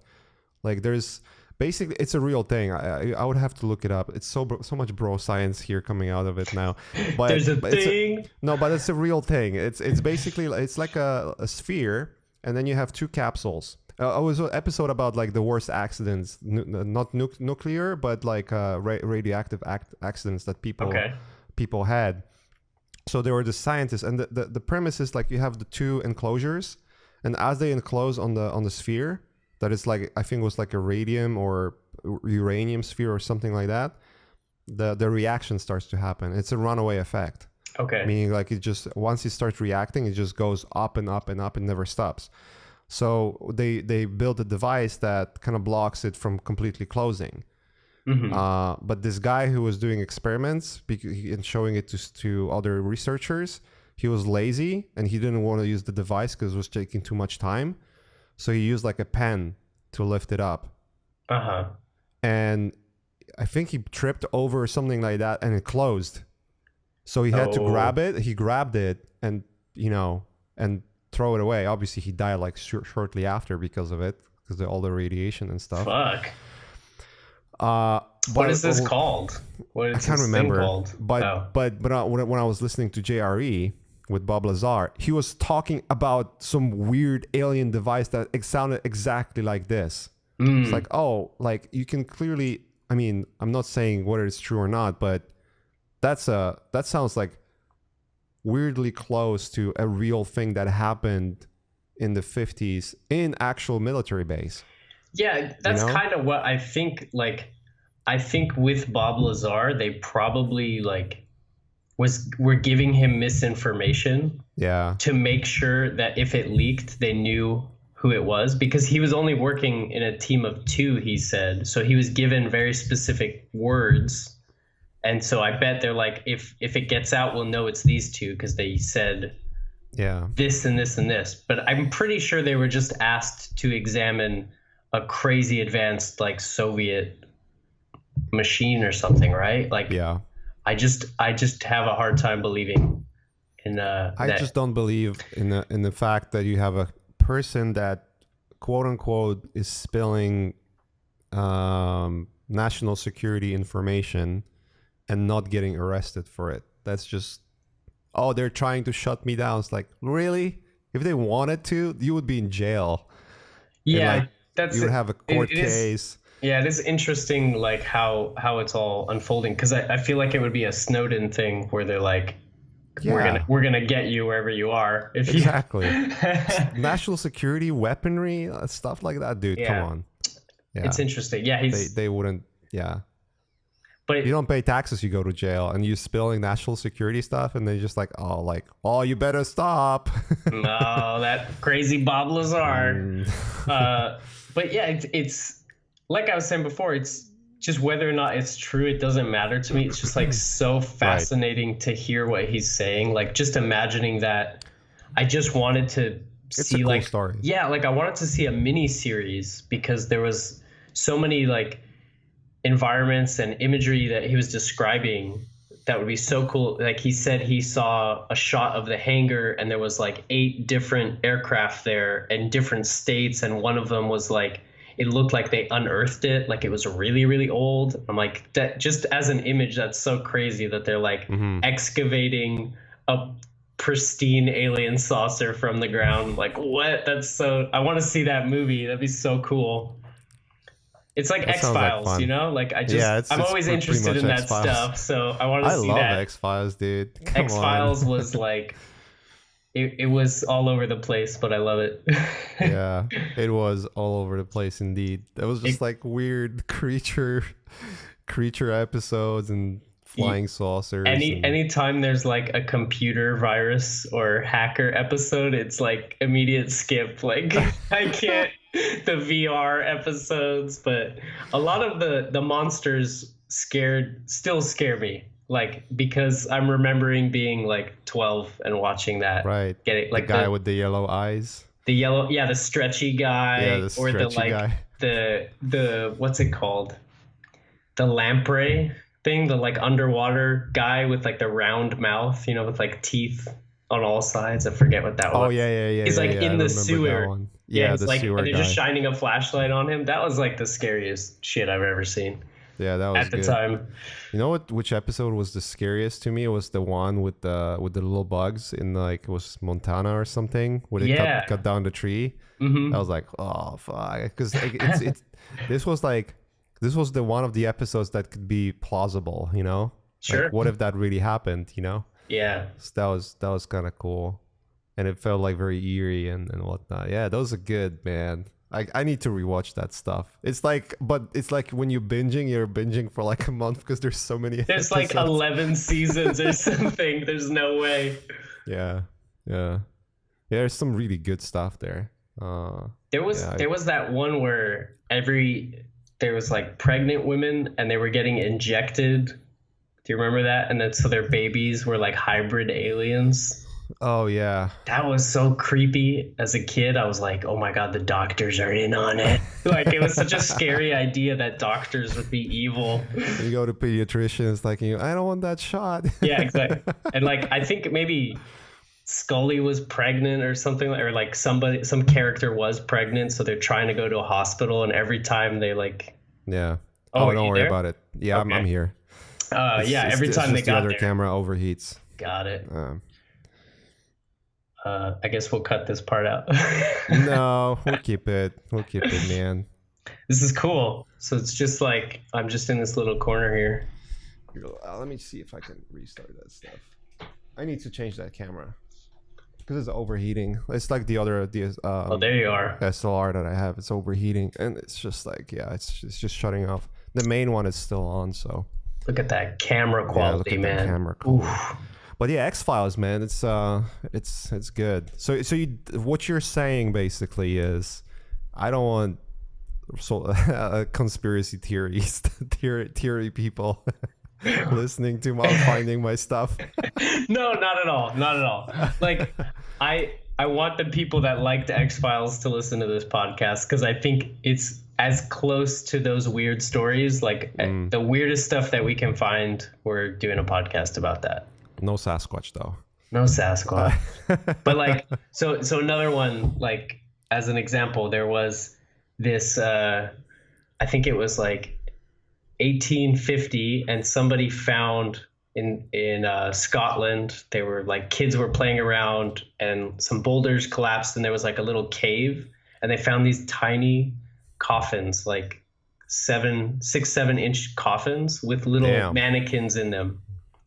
like there's basically, it's a real thing. I would have to look it up. It's so much bro science here coming out of it now. But there's a thing. But it's a real thing. It's basically, it's like a sphere, and then you have two capsules. I was an episode about like the worst accidents, not nuclear, but like radioactive accidents that people had. So there were the scientists, and the premise is like you have the two enclosures, and as they enclose on the sphere, that is like, I think it was like a radium or uranium sphere or something like that, the reaction starts to happen. It's a runaway effect. Okay. Meaning like it just, once it starts reacting, it just goes up and up and up and never stops. So they built a device that kind of blocks it from completely closing. But this guy who was doing experiments and showing it to other researchers, he was lazy and he didn't want to use the device because it was taking too much time. So he used like a pen to lift it up. And I think he tripped over or something like that and it closed. So he had to grab it. He grabbed it and, and throw it away. Obviously, he died like shortly after because of it, because of all the radiation and stuff. Fuck. What is this called? What is I can't this remember. thing called? But when I was listening to JRE with Bob Lazar, he was talking about some weird alien device that sounded exactly like this. It's like, like you can clearly, I mean, I'm not saying whether it's true or not, but that sounds like weirdly close to a real thing that happened in the 50s in actual military base. Yeah, that's kind of what I think. Like, I think with Bob Lazar, they probably were giving him misinformation. Yeah. To make sure that if it leaked, they knew who it was, because he was only working in a team of 2, he said. So he was given very specific words. And so I bet they're like, if it gets out, we'll know it's these 2 because they said this and this and this. But I'm pretty sure they were just asked to examine a crazy advanced like Soviet machine or something, right? Like, yeah. I just have a hard time believing in I just don't believe in the fact that you have a person that quote unquote is spilling national security information and not getting arrested for it. That's just, they're trying to shut me down. It's like, really? If they wanted to, you would be in jail. Yeah, you would have a court case. Yeah, it is interesting, like how it's all unfolding, because I feel like it would be a Snowden thing where they're like, Yeah, we're gonna get you wherever you are if exactly. you National security, weaponry, stuff like that, dude. Come yeah, on. Yeah, it's interesting. Yeah, they wouldn't. Yeah, but you don't pay taxes, you go to jail, and you spilling national security stuff, and they just oh, you better stop. no, that crazy Bob Lazar. But yeah, it's like I was saying before. It's just whether or not it's true. It doesn't matter to me. It's just like so fascinating to hear what he's saying. Like just imagining that. I just wanted to It's see a cool like story. yeah, like I wanted to see a mini series because there was so many like environments and imagery that he was describing that would be so cool. Like he said he saw a shot of the hangar and there was like 8 different aircraft there in different states, and one of them was like it looked like they unearthed it, like it was really really old. I'm like, that just as an image, that's so crazy that they're like excavating a pristine alien saucer from the ground. Like what? That's so, I want to see that movie. That'd be so cool. It's like That sounds like X-Files, fun. you know? Like Yeah, I'm always pretty interested much in that X-Files. stuff, so I want to I see love that. X-Files, dude. Come X-Files on. was like it was all over the place, but I love it. Yeah, it was all over the place indeed. It was just like weird creature episodes and flying saucers. Anytime there's like a computer virus or hacker episode, it's like immediate skip. Like I can't the VR episodes, but a lot of the monsters still scare me. Like because I'm remembering being like 12 and watching that. Right. Getting like the guy with the yellow eyes. the yellow, yeah, the stretchy guy, Yeah, the or the stretchy like guy. the what's it called? The lamprey thing, the like underwater guy with like the round mouth, you know, with like teeth on all sides. I forget what that was. Oh yeah. He's like yeah, in I the remember sewer. that one. Yeah, he's the like, sewer and they're guy. just shining a flashlight on him. That was like the scariest shit I've ever seen Yeah, that was at the good. time. You know what? Which episode was the scariest to me? It was the one with the little bugs in like, it was Montana or something, where they cut down the tree. I was like, oh fuck, because like, it's this was the one of the episodes that could be plausible, you know? Sure. Like, what if that really happened, you know? Yeah. So that was kind of cool, and it felt like very eerie and whatnot. Yeah, those are good, man. I need to rewatch that stuff. It's like when you're binging for like a month because there's so many. There's episodes. like 11 seasons or something. There's no way. Yeah. There's some really good stuff there. There was that one where there was like pregnant women and they were getting injected. Do you remember that? And then so their babies were like hybrid aliens. Oh yeah. That was so creepy. As a kid, I was like, "Oh my god, the doctors are in on it!" Like it was such a scary idea that doctors would be evil. You go to pediatrician, it's like, I don't want that shot. Yeah, exactly. And like I think maybe Scully was pregnant or something, or like some character was pregnant, so they're trying to go to a hospital, and every time they like. Yeah. Oh, don't worry about it. Yeah, okay. I'm here. Every time they got the other there. camera overheats. Got it. I guess we'll cut this part out. No, we'll keep it, man. This is cool. So it's just like I'm just in this little corner here. Let me see if I can restart that stuff. I need to change that camera because it's overheating. It's like the other oh, there you are. SLR that I have. It's overheating, and it's just like, yeah, it's just shutting off. The main one is still on, so. Look at that camera quality, look at man. that camera quality. But yeah, X-Files, man, it's good. So what you're saying basically is, I don't want conspiracy theory people listening to finding my stuff. No, not at all. Like I want the people that liked X-Files to listen to this podcast because I think it's as close to those weird stories, like the weirdest stuff that we can find. We're doing a podcast about that. No Sasquatch though. No Sasquatch. But like, so another one, like as an example, there was this, I think it was like 1850, and somebody found in Scotland, they were like, kids were playing around and some boulders collapsed and there was like a little cave, and they found these tiny coffins, like 6-7 inch coffins with little mannequins in them.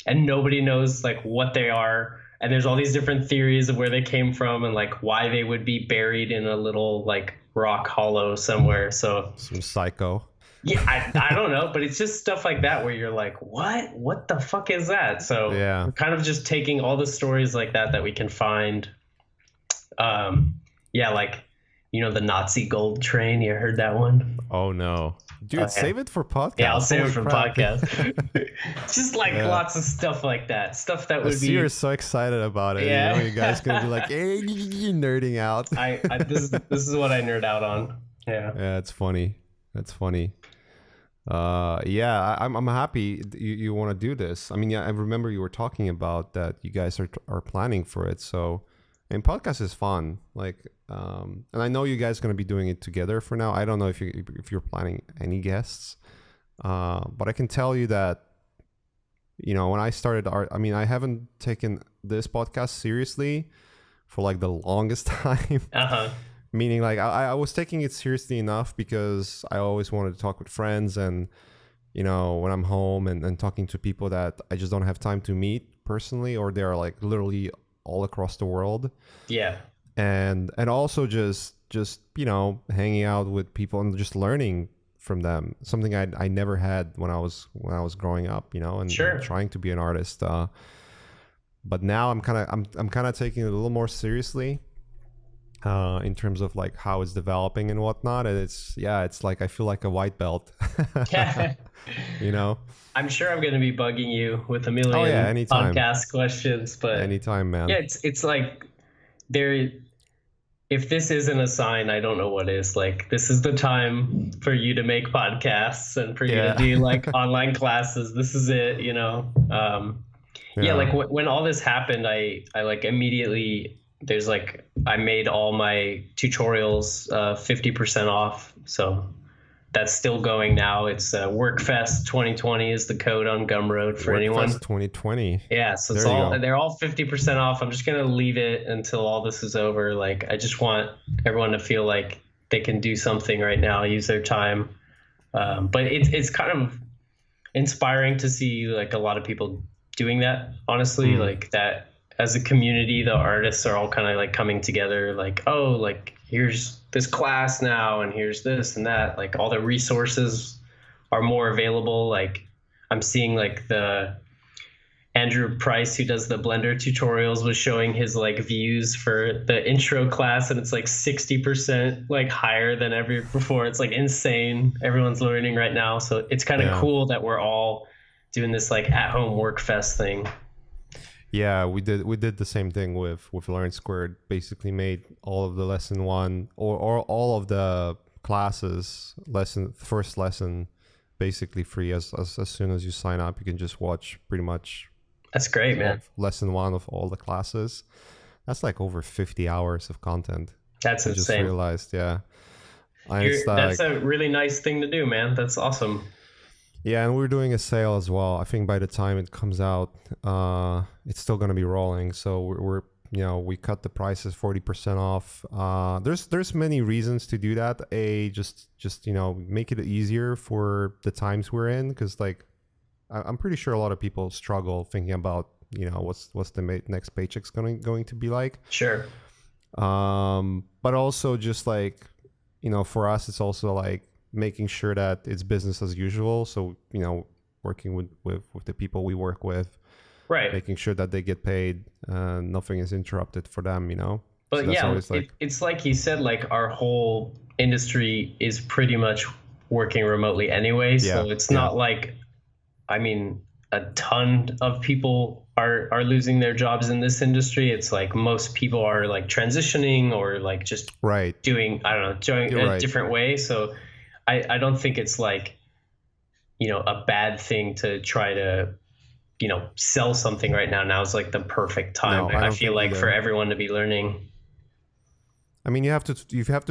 and nobody knows like what they are. And there's all these different theories of where they came from and like why they would be buried in a little like rock hollow somewhere. So some psycho. Yeah, I don't know, but it's just stuff like that where you're like, what the fuck is that? So Yeah, we're kind of just taking all the stories like that we can find. Yeah, like, you know, the Nazi gold train. You heard that one? Oh no, dude, save it for podcast. Yeah, I'll save it for crap. podcast. Just like lots of stuff like that. Stuff that would be. You're so excited about it. Yeah. You know, you guys gonna be like, hey, you're nerding out. This is what I nerd out on. Yeah. Yeah, it's funny. That's funny. Yeah, I'm happy you want to do this. I mean, yeah, I remember you were talking about that you guys are planning for it. So, and podcast is fun. Like, and I know you guys are going to be doing it together for now. I don't know if you're planning any guests, but I can tell you that, you know, when I started art, I mean, I haven't taken this podcast seriously for like the longest time. Meaning, like, I was taking it seriously enough because I always wanted to talk with friends, and, you know, when I'm home and talking to people that I just don't have time to meet personally, or they're like literally all across the world. Yeah. And also just you know, hanging out with people and just learning from them, something I never had when I was growing up, you know, and trying to be an artist. But now I'm kind of taking it a little more seriously. In terms of like how it's developing and whatnot, and it's like I feel like a white belt. You know, I'm sure I'm going to be bugging you with a million podcast questions, but anytime, man. Yeah, it's like there. If this isn't a sign, I don't know what is. Like, this is the time for you to make podcasts and for you to do like online classes. This is it, you know. Like when all this happened, I like immediately. There's like, I made all my tutorials 50% off. So that's still going now. It's WorkFest 2020 is the code on Gumroad for anyone. WorkFest 2020. Yeah. So they're all 50% off. I'm just going to leave it until all this is over. Like, I just want everyone to feel like they can do something right now, use their time. But it's kind of inspiring to see like a lot of people doing that, honestly, like that. As a community, the artists are all kind of like coming together, like, oh, like here's this class now, and here's this and that. Like all the resources are more available. Like I'm seeing like the Andrew Price, who does the Blender tutorials, was showing his like views for the intro class, and it's like 60% like higher than ever before. It's like insane. Everyone's learning right now, so it's kind of cool that we're all doing this like at home work fest thing. Yeah, we did the same thing with Learn Squared. Basically made all of the lesson one or all of the classes first lesson basically free. As soon as you sign up, you can just watch pretty much. That's great, man. Lesson one of all the classes. That's like over 50 hours of content. That's insane. I just realized, that's a really nice thing to do, man. That's awesome. Yeah, and we're doing a sale as well. I think by the time it comes out, it's still going to be rolling. So we're we cut the prices 40% off. There's many reasons to do that. Just make it easier for the times we're in, because like I'm pretty sure a lot of people struggle thinking about what's the next paycheck's going to be like. Sure. But also just like for us, it's also like making sure that it's business as usual. So, working with the people we work with, right, making sure that they get paid, nothing is interrupted for them, But so yeah, it's like he said, like our whole industry is pretty much working remotely anyway. So it's not like, I mean, a ton of people are losing their jobs in this industry. It's like most people are like transitioning or like just doing a different way. So I don't think it's like, a bad thing to try to, sell something right now. Now is like the perfect time. I feel like for everyone to be learning. I mean, you have to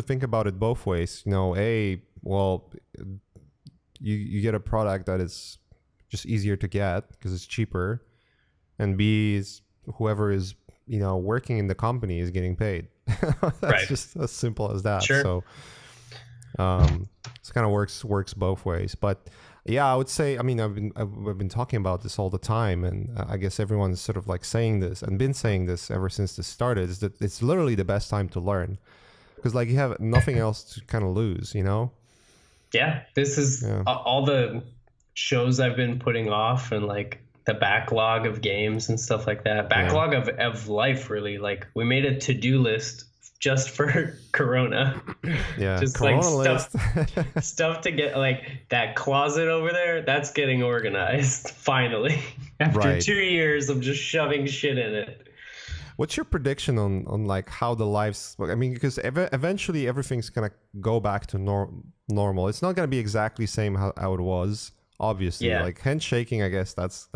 think about it both ways. You get a product that is just easier to get because it's cheaper, and B is whoever is working in the company is getting paid. That's just as simple as that. Sure. So it kind of works both ways. But Yeah, I would say. I mean, I've been talking about this all the time, and I guess everyone's sort of like saying this and been saying this ever since this started. Is that it's literally the best time to learn, because like you have nothing else to kind of lose, you know? Yeah, this is all the shows I've been putting off, and like the backlog of games and stuff like that. Backlog of life, really. Like we made a to-do list just for Corona. Yeah, just Corona like list. stuff to get, like that closet over there, that's getting organized finally. After 2 years of just shoving shit in it. What's your prediction on like how the lives? I mean, because eventually everything's gonna go back to normal. It's not gonna be exactly same how it was. Obviously, like handshaking. I guess that's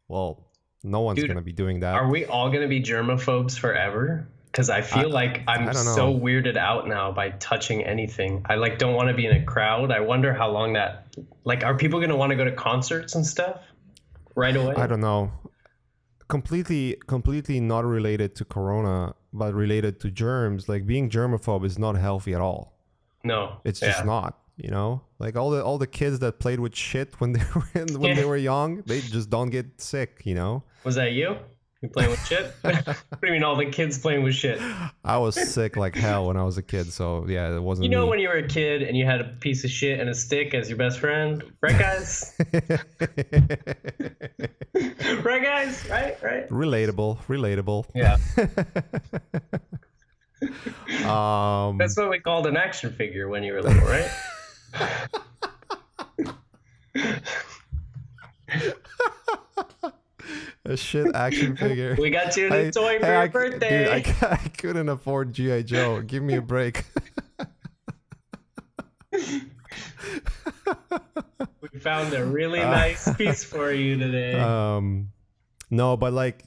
well, no one's gonna be doing that. Are we all gonna be germaphobes forever? Because I feel like I'm so weirded out now by touching anything. I like don't want to be in a crowd. I wonder how long that. Like, are people gonna want to go to concerts and stuff right away? I don't know. Completely not related to Corona, but related to germs. Like being germaphobe is not healthy at all. No, it's just not. You know, like all the kids that played with shit when they were they were young, they just don't get sick. You know. Was that you? You playing with shit? What do you mean all the kids playing with shit? I was sick like hell when I was a kid, so yeah, it wasn't. You know, me. when you were a kid and you had a piece of shit and a stick as your best friend, right, guys? Right, guys? Right. Relatable. Yeah. That's what we called an action figure when you were little, right? A shit action figure. We got you a new toy for your birthday. Dude, I couldn't afford G.I. Joe. Give me a break. We found a really nice piece for you today. No, but like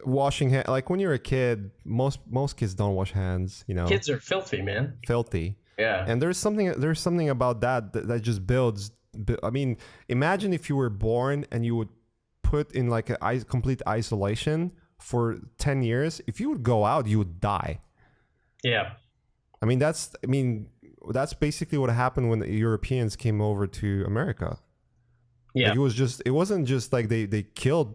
washing hands. Like when you're a kid, most kids don't wash hands. You know, kids are filthy, man. Filthy. Yeah. And there's something about that just builds. I mean, imagine if you were born and you would put in like a complete isolation for 10 years. If you would go out, you would die. Yeah. I mean, that's basically what happened when the Europeans came over to America. Yeah. Like it wasn't just like they killed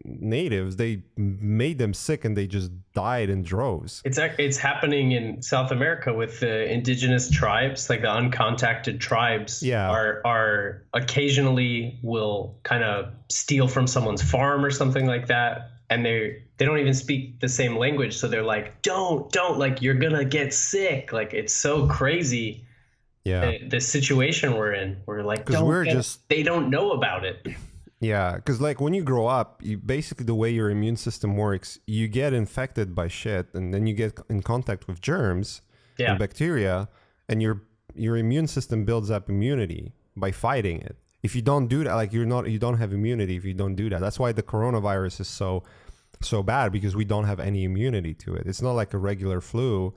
natives, they made them sick and they just died in droves. It's happening in South America with the indigenous tribes, like the uncontacted tribes. Are occasionally will kind of steal from someone's farm or something like that, and they don't even speak the same language, so they're like, don't, like, you're gonna get sick. Like, it's so crazy. The situation we're in, we're like, they don't know about it. Yeah, because like when you grow up, you basically, the way your immune system works, you get infected by shit, and then you get in contact with germs and bacteria, and your immune system builds up immunity by fighting it. If you don't do that, like you don't have immunity if you don't do that. That's why the coronavirus is so bad, because we don't have any immunity to it. It's not like a regular flu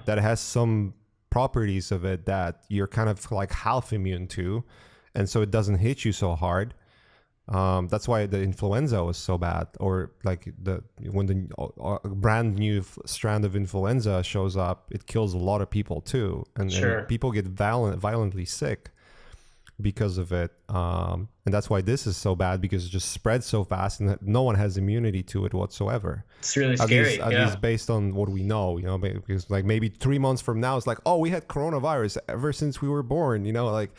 that has some properties of it that you're kind of like half immune to, and so it doesn't hit you so hard. That's why the influenza was so bad, or like when the brand new strand of influenza shows up, it kills a lot of people too, and people get violently sick because of it. And that's why this is so bad, because it just spreads so fast and no one has immunity to it whatsoever. It's really scary. At least based on what we know, you know, because like maybe 3 months from now, it's like, oh, we had coronavirus ever since we were born, you know, like.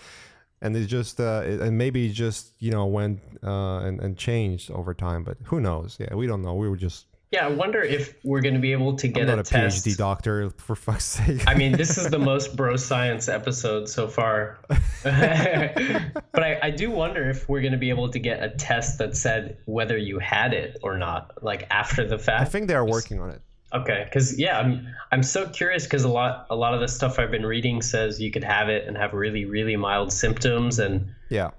And it's just, and maybe just, you know, went and changed over time, but who knows? Yeah, we don't know. We were just. Yeah, I wonder if we're going to be able to get I'm not a test. PhD doctor, for fuck's sake. I mean, this is the most bro science episode so far. But I do wonder if we're going to be able to get a test that said whether you had it or not, like after the fact. I think they are working on it. Okay, because I'm so curious, because a lot of the stuff I've been reading says you could have it and have really, really mild symptoms. And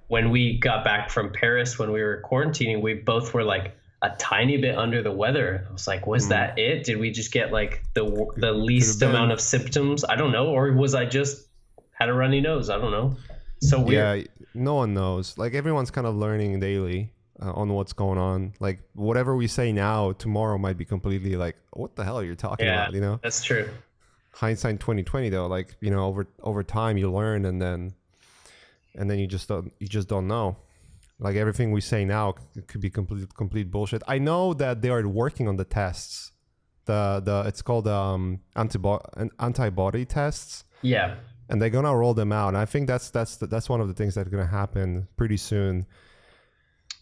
when we got back from Paris, when we were quarantining, we both were like a tiny bit under the weather. I was like, was that it? Did we just get like the least amount of symptoms? I don't know. Or was I just had a runny nose? I don't know. So weird. Yeah, no one knows. Like everyone's kind of learning daily. On what's going on. Like whatever we say now, tomorrow might be completely like, what the hell are you talking about? You know, that's true. Hindsight 2020 though, like, you know, over time you learn, and then and then you just don't know. Like everything we say now could be complete bullshit. I know that they are working on the tests. It's called antibody tests. Yeah. And they're gonna roll them out. And I think that's one of the things that's gonna happen pretty soon,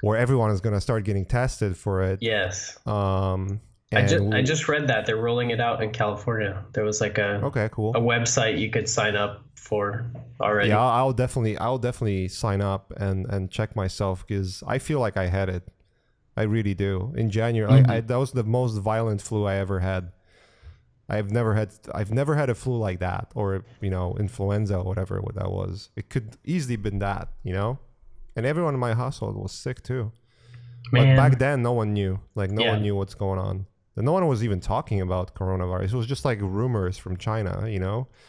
where everyone is gonna start getting tested for it. Yes. I just read that they're rolling it out in California. There was like a website you could sign up for already. Yeah, I'll definitely sign up and check myself, because I feel like I had it. I really do. In January, that was the most violent flu I ever had. I've never had a flu like that, or influenza or whatever that was. It could easily been that, and everyone in my household was sick too. Man. But back then, no one knew. Like no one knew what's going on. And no one was even talking about coronavirus. It was just like rumors from China,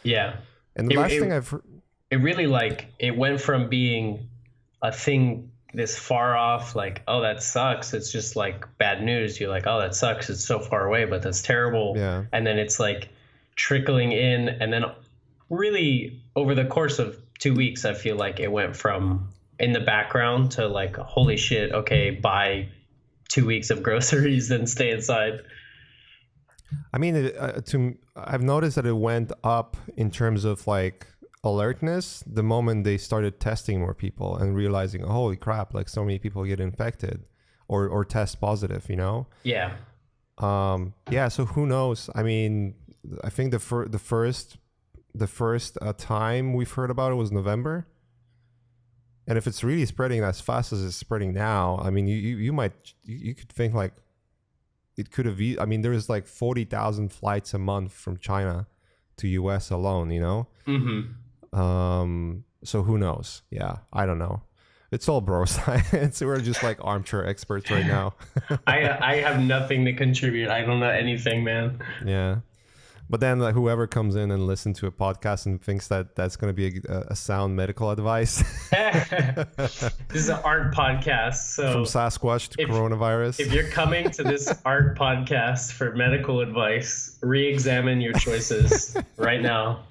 Yeah. And the last thing I've heard, it really it went from being a thing this far off, like, oh, that sucks. It's just like bad news. You're like, oh, that sucks. It's so far away, but that's terrible. Yeah. And then it's like trickling in. And then really over the course of 2 weeks, I feel like it went from in the background to like, holy shit, okay, buy 2 weeks of groceries and stay inside. I mean, I've noticed that it went up in terms of like alertness the moment they started testing more people and realizing, oh, holy crap, like so many people get infected or test positive, Yeah. Yeah. So who knows? I mean, I think the first time we've heard about it was November. And if it's really spreading as fast as it's spreading now, I mean, you could think like it could have. I mean, there is like 40,000 flights a month from China to US alone. So who knows? Yeah, I don't know. It's all bro science. We're just like armchair experts right now. I have nothing to contribute. I don't know anything, man. Yeah. But then like whoever comes in and listens to a podcast and thinks that that's going to be a sound medical advice. This is an art podcast. So from Sasquatch to coronavirus. If you're coming to this art podcast for medical advice, re-examine your choices right now.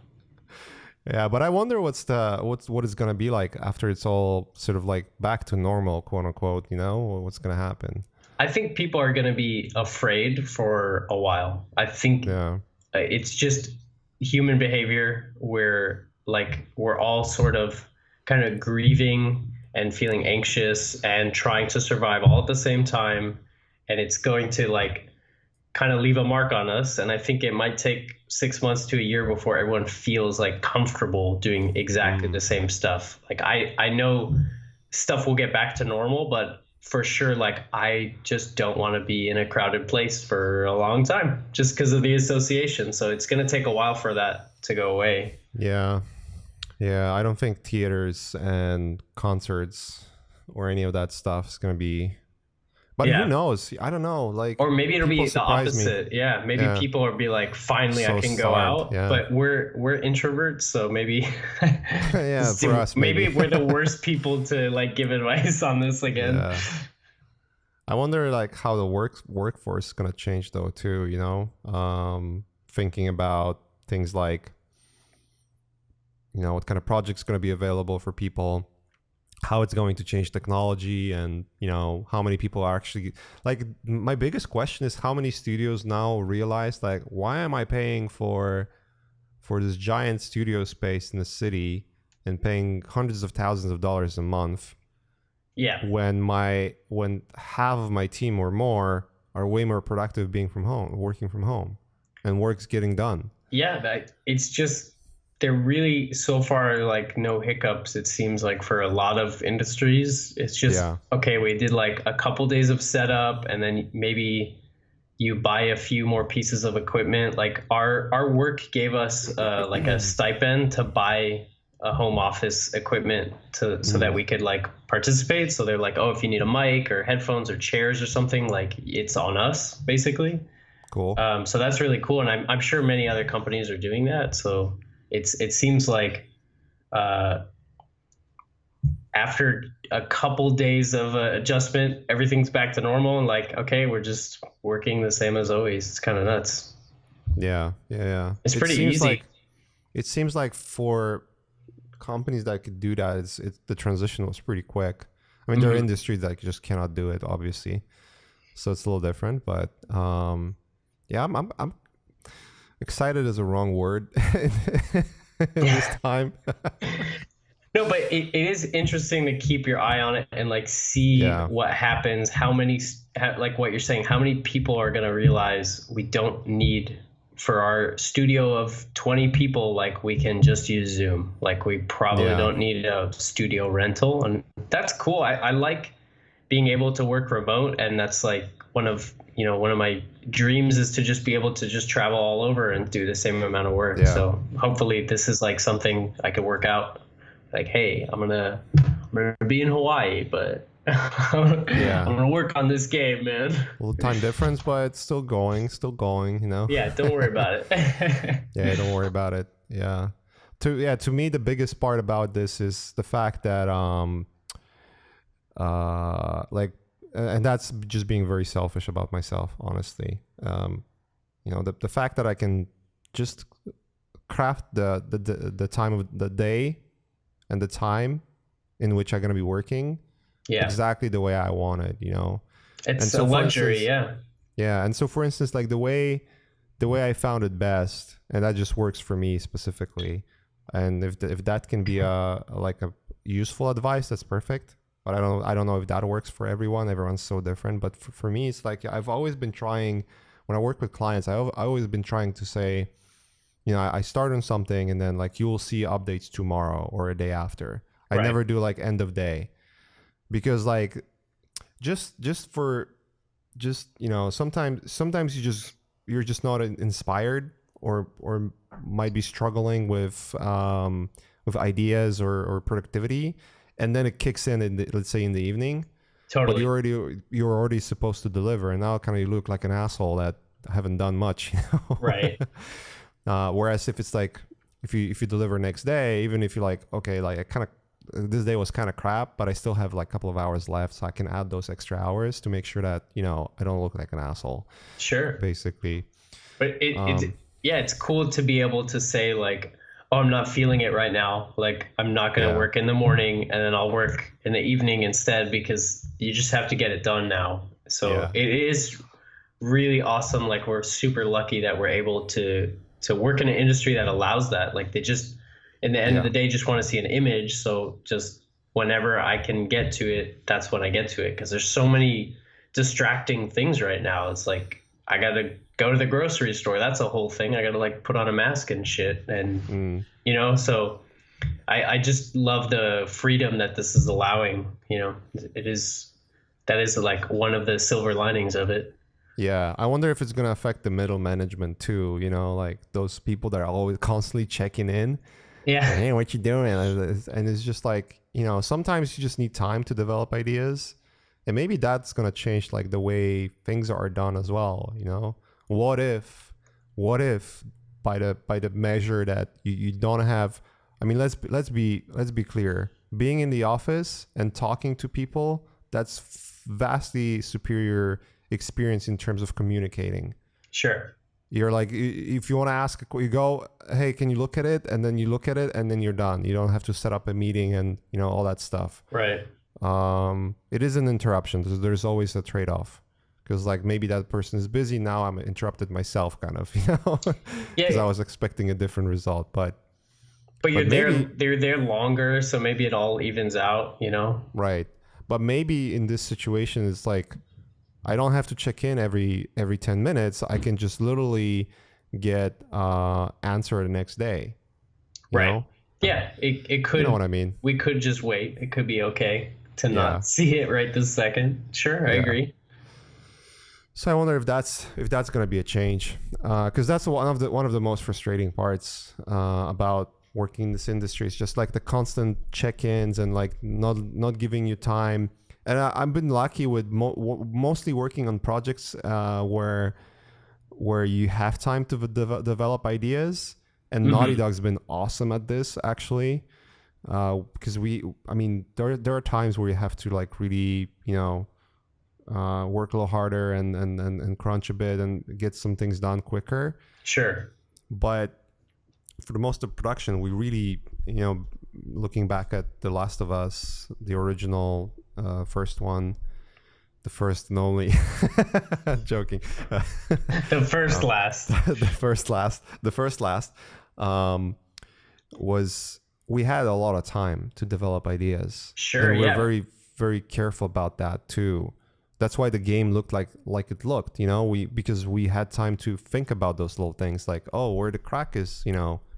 Yeah, but I wonder what it's going to be like after it's all sort of like back to normal, quote unquote, what's going to happen. I think people are going to be afraid for a while. I think it's just human behavior where like we're all sort of kind of grieving and feeling anxious and trying to survive all at the same time. And it's going to like kind of leave a mark on us. And I think it might take 6 months to a year before everyone feels like comfortable doing exactly the same stuff. Like I know stuff will get back to normal, but for sure, like I just don't want to be in a crowded place for a long time just because of the association. So it's going to take a while for that to go away. Yeah. I don't think theaters and concerts or any of that stuff is going to be. But who knows? I don't know. Like, or maybe it'll be the opposite. Yeah, maybe people will be like, finally, I can go out. Yeah. But we're introverts, so maybe. For us, maybe we're the worst people to like give advice on this again. Yeah. I wonder like how the workforce is gonna change though too. Thinking about things like, what kind of projects going to be available for people. How it's going to change technology, and how many people are actually like. My biggest question is how many studios now realize like, why am I paying for this giant studio space in the city and paying hundreds of thousands of dollars a month? Yeah. When half of my team or more are way more productive working from home, and work's getting done. Yeah, it's just. They're really so far like no hiccups. It seems like for a lot of industries, it's just okay. We did like a couple days of setup, and then maybe you buy a few more pieces of equipment. Like our work gave us like a stipend to buy a home office equipment so that we could like participate. So they're like, oh, if you need a mic or headphones or chairs or something, like it's on us basically. Cool. So that's really cool, and I'm sure many other companies are doing that. So. It seems like after a couple days of adjustment, everything's back to normal, and like, okay, we're just working the same as always. It's kind of nuts. Yeah. It's pretty easy. It seems like for companies that could do that, the transition was pretty quick. I mean, there are industries that just cannot do it, obviously, so it's a little different. But yeah, I'm excited is a wrong word in this time. No, but it is interesting to keep your eye on it and like see what happens. How many, like what you're saying, how many people are going to realize we don't need, for our studio of 20 people, like we can just use Zoom. Like we probably don't need a studio rental. And that's cool. I like being able to work remote. And that's like one of my dreams is to just be able to just travel all over and do the same amount of work. Yeah. So hopefully this is like something I could work out. Like, hey, I'm gonna be in Hawaii, but I'm gonna work on this game, man. A little time difference, but it's still going, you know. Yeah, don't worry about it. Yeah, don't worry about it. Yeah. To me, the biggest part about this is the fact that and that's just being very selfish about myself, honestly. The fact that I can just craft the time of the day and the time in which I'm going to be working exactly the way I want it, you know. It's a luxury, yeah. Yeah, and so for instance, like the way I found it best, and that just works for me specifically, and if that can be a useful advice, that's perfect. But I don't know if that works for everyone. Everyone's so different. But for me, it's like I've always been trying, when I work with clients, I've always been trying to say, you know, I start on something and then like you will see updates tomorrow or a day after. I never do like end of day, because like just you know, sometimes you're just not inspired or might be struggling with ideas or productivity. And then it kicks in let's say in the evening. Totally. But you're already supposed to deliver, and now kind of you look like an asshole that haven't done much. You know? Right. Whereas if it's like if you deliver next day, even if you're like, okay, like I kind of this day was kind of crap, but I still have like a couple of hours left, so I can add those extra hours to make sure that, you know, I don't look like an asshole. Sure. Basically. But it's cool to be able to say like, oh, I'm not feeling it right now. Like I'm not going to work in the morning, and then I'll work in the evening instead, because you just have to get it done now. So it is really awesome. Like we're super lucky that we're able to work in an industry that allows that. Like they just, in the end of the day, just want to see an image. So just whenever I can get to it, that's when I get to it. Cause there's so many distracting things right now. It's like, I got to go to the grocery store. That's a whole thing. I got to like put on a mask and shit. And, you know, so I just love the freedom that this is allowing, you know. That is like one of the silver linings of it. Yeah. I wonder if it's going to affect the middle management too, you know, like those people that are always constantly checking in. Yeah. Like, hey, what you doing? And it's just like, you know, sometimes you just need time to develop ideas. And maybe that's going to change like the way things are done as well, you know. What if by the measure that you don't have, I mean, let's be clear. Being in the office and talking to people, that's vastly superior experience in terms of communicating. Sure. You're like, if you want to ask, you go, hey, can you look at it? And then you look at it and then you're done. You don't have to set up a meeting and, you know, all that stuff. Right. It is an interruption. There's always a trade-off. Because like maybe that person is busy, now I'm interrupted myself, kind of, you know. Because I was expecting a different result, but you're there longer, so maybe it all evens out, you know. Right, but maybe in this situation, it's like I don't have to check in every 10 minutes. I can just literally get answer the next day. You know? Yeah, it could. You know what I mean? We could just wait. It could be okay to not see it right this second. Sure, I agree. So I wonder if that's going to be a change, because that's one of the most frustrating parts about working in this industry. It's just like the constant check-ins and like not giving you time. And I've been lucky with mostly working on projects where you have time to develop ideas. And Naughty Dog's been awesome at this, actually, because there are times where you have to like really, you know, work a little harder and crunch a bit and get some things done quicker. Sure. But for the most of production, we really, you know, looking back at The Last of Us, the original first one, the first and only. Joking. The first last. The first last was, we had a lot of time to develop ideas. Sure, and we're yeah. very, very careful about that too. That's why the game looked like it looked, because we had time to think about those little things, like, oh, where the crack is,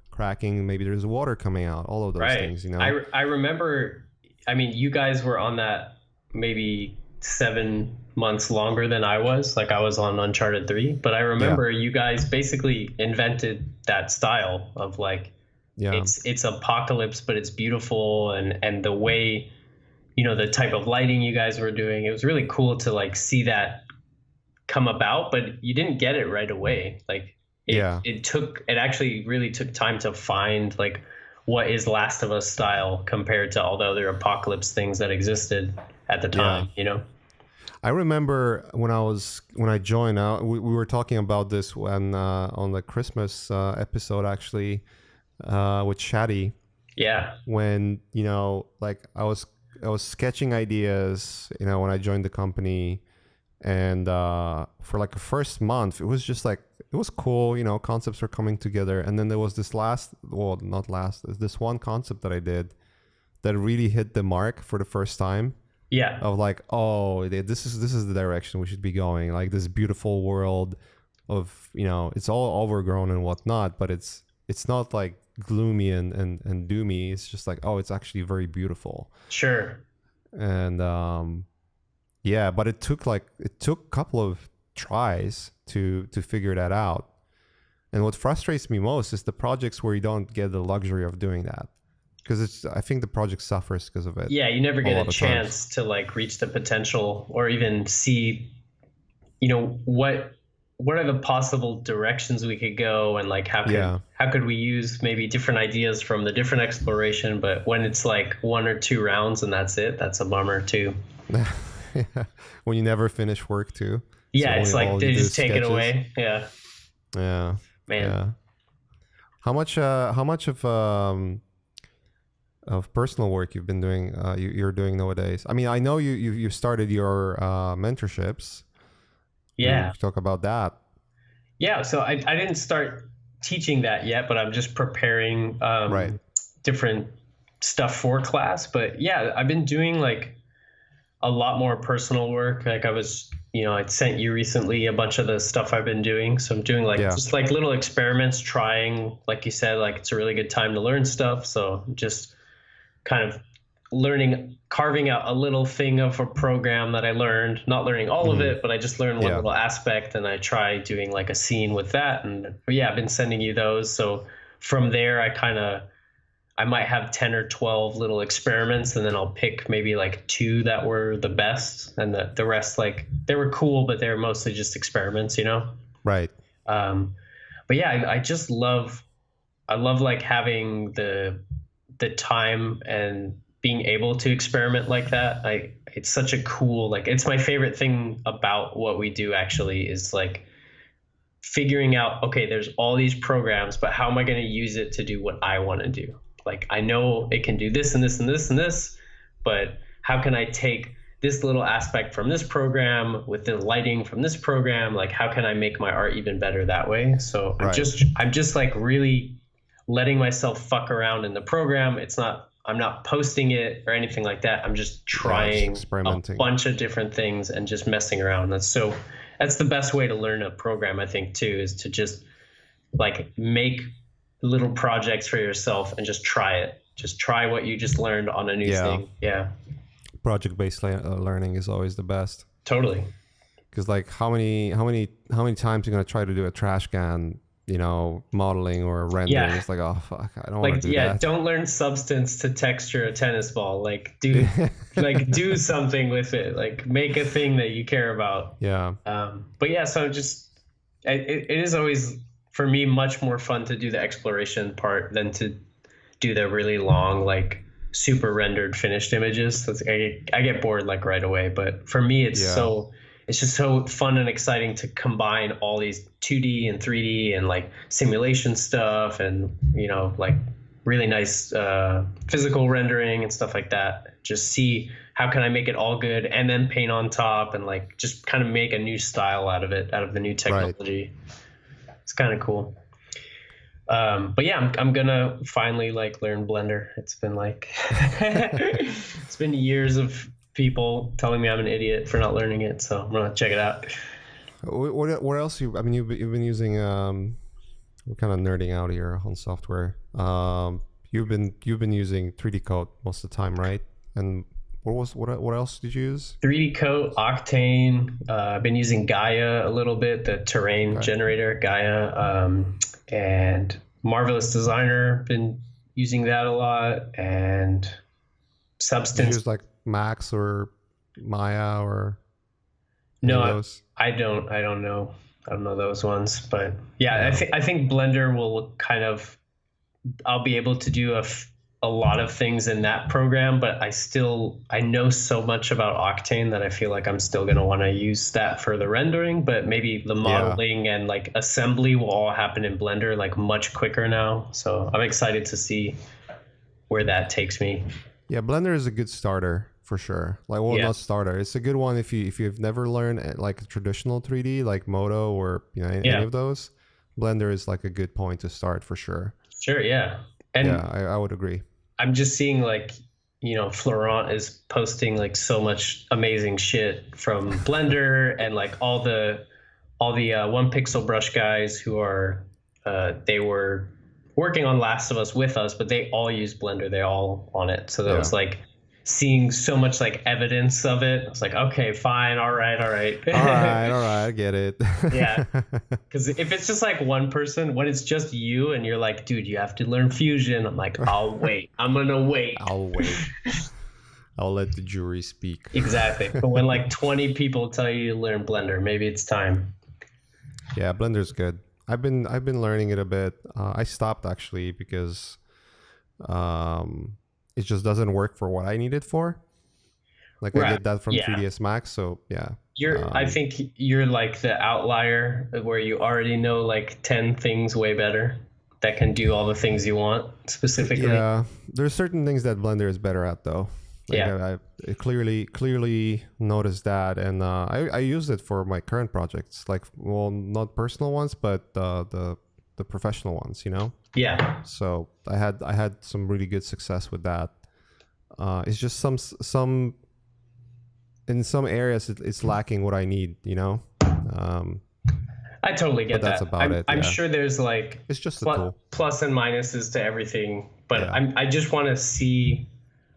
cracking, maybe there's water coming out, all of those things, I remember, I mean, you guys were on that maybe 7 months longer than I was. Like, I was on Uncharted 3, but I remember you guys basically invented that style of like, it's apocalypse, but it's beautiful, and the way, the type of lighting you guys were doing, it was really cool to like see that come about, but you didn't get it right away. Like it actually really took time to find like what is Last of Us style compared to all the other apocalypse things that existed at the time, I remember when I joined, we were talking about this when on the Christmas episode actually with Shadi. Yeah. When, like I was sketching ideas, when I joined the company, and for like a first month, it was just like, it was cool, concepts were coming together. And then there was this this one concept that I did that really hit the mark for the first time. Yeah. Of like, oh, this is the direction we should be going. Like this beautiful world of, it's all overgrown and whatnot, but it's not like gloomy and doomy. It's just like, oh, it's actually very beautiful. Sure. And but it took a couple of tries to figure that out. And what frustrates me most is the projects where you don't get the luxury of doing that, because I think the project suffers because of it. Yeah, you never get a chance to like reach the potential or even see, what are the possible directions we could go, and like how could we use maybe different ideas from the different exploration. But when it's like 1 or 2 rounds and that's it, that's a bummer too. When you never finish work too. Yeah, it's like they just take it away. Yeah. Yeah. Man. Yeah. How much of personal work you've been doing, you're doing nowadays? I mean, I know you started your mentorships. Yeah. We talk about that. Yeah. So I didn't start teaching that yet, but I'm just preparing different stuff for class. But yeah, I've been doing like a lot more personal work. Like I was, I sent you recently a bunch of the stuff I've been doing. So I'm doing just like little experiments, trying, like you said, like it's a really good time to learn stuff. So just kind of learning, carving out a little thing of a program that I learned, not learning all of it, but I just learned one little aspect, and I try doing like a scene with that. And I've been sending you those. So from there, I might have 10 or 12 little experiments, and then I'll pick maybe like 2 that were the best, and the rest, like they were cool, but they're mostly just experiments, Right. But yeah, I just love like having the time and being able to experiment like that. It's such a cool, like, it's my favorite thing about what we do actually, is like figuring out, okay, there's all these programs, but how am I going to use it to do what I want to do? Like, I know it can do this and this and this and this, but how can I take this little aspect from this program with the lighting from this program? Like, how can I make my art even better that way? So I'm just like really letting myself fuck around in the program. I'm not posting it or anything like that. I'm just trying a bunch of different things and just messing around. That's the best way to learn a program, I think, too, is to just like make little projects for yourself and just try it. Just try what you just learned on a new thing. Yeah. Project-based learning is always the best. Totally. Because like how many times you're gonna try to do a trash can, modeling or rendering? Yeah. It's like, oh fuck, I don't want to do that. Don't learn Substance to texture a tennis ball. Like do do something with it. Like make a thing that you care about. Yeah. But yeah, so just it is always for me much more fun to do the exploration part than to do the really long, like super rendered finished images. I get bored like right away. But for me, it's just so fun and exciting to combine all these 2D and 3D and like simulation stuff, and like really nice physical rendering and stuff like that. Just see how can I make it all good and then paint on top and like just kind of make a new style out of it, out of the new technology. Right. It's kind of cool. But yeah, I'm gonna finally like learn Blender. It's been like it's been years of people telling me I'm an idiot for not learning it, so I'm gonna check it out. What else you've been using? We're kind of nerding out here on software. You've been using 3D Code most of the time, right? And what else did you use? 3D Code, Octane. I've been using Gaia a little bit, the terrain generator, Gaia, and Marvelous Designer. Been using that a lot, and Substance. Did you use like Max or Maya or no? I don't know. I don't know those ones, but yeah, I think Blender will kind of. I'll be able to do a lot of things in that program, but I know so much about Octane that I feel like I'm still going to want to use that for the rendering, but maybe the modeling and like assembly will all happen in Blender like much quicker now. So I'm excited to see where that takes me. Yeah, Blender is a good starter for sure. Like, well, not starter. It's a good one if you've never learned like traditional 3D like Modo or any of those. Blender is like a good point to start for sure. Sure, yeah. And yeah, I would agree. I'm just seeing like, Florent is posting like so much amazing shit from Blender and like all the 1Pixel brush guys who are they were working on Last of Us with us, but they all use Blender. They all on it. So that was like seeing so much like evidence of it. I was like, okay, fine. All right. I get it. Yeah. Because if it's just like one person, when it's just you and you're like, dude, you have to learn Fusion. I'm like, I'll wait. I'm going to wait. I'll wait. I'll let the jury speak. Exactly. But when like 20 people tell you to learn Blender, maybe it's time. Yeah, Blender's good. I've been learning it a bit. I stopped actually because it just doesn't work for what I need it for. Like I get that from 3ds Max, so yeah. I think you're like the outlier where you already know like 10 things way better that can do all the things you want specifically. Yeah, there's certain things that Blender is better at though. Like I clearly noticed that, and I use it for my current projects, like not personal ones, but the professional ones, Yeah. So I had some really good success with that. It's just some in some areas it's lacking what I need, I totally get that. That's about it. I'm sure there's like it's just a tool. Plus and minuses to everything, but I just want to see.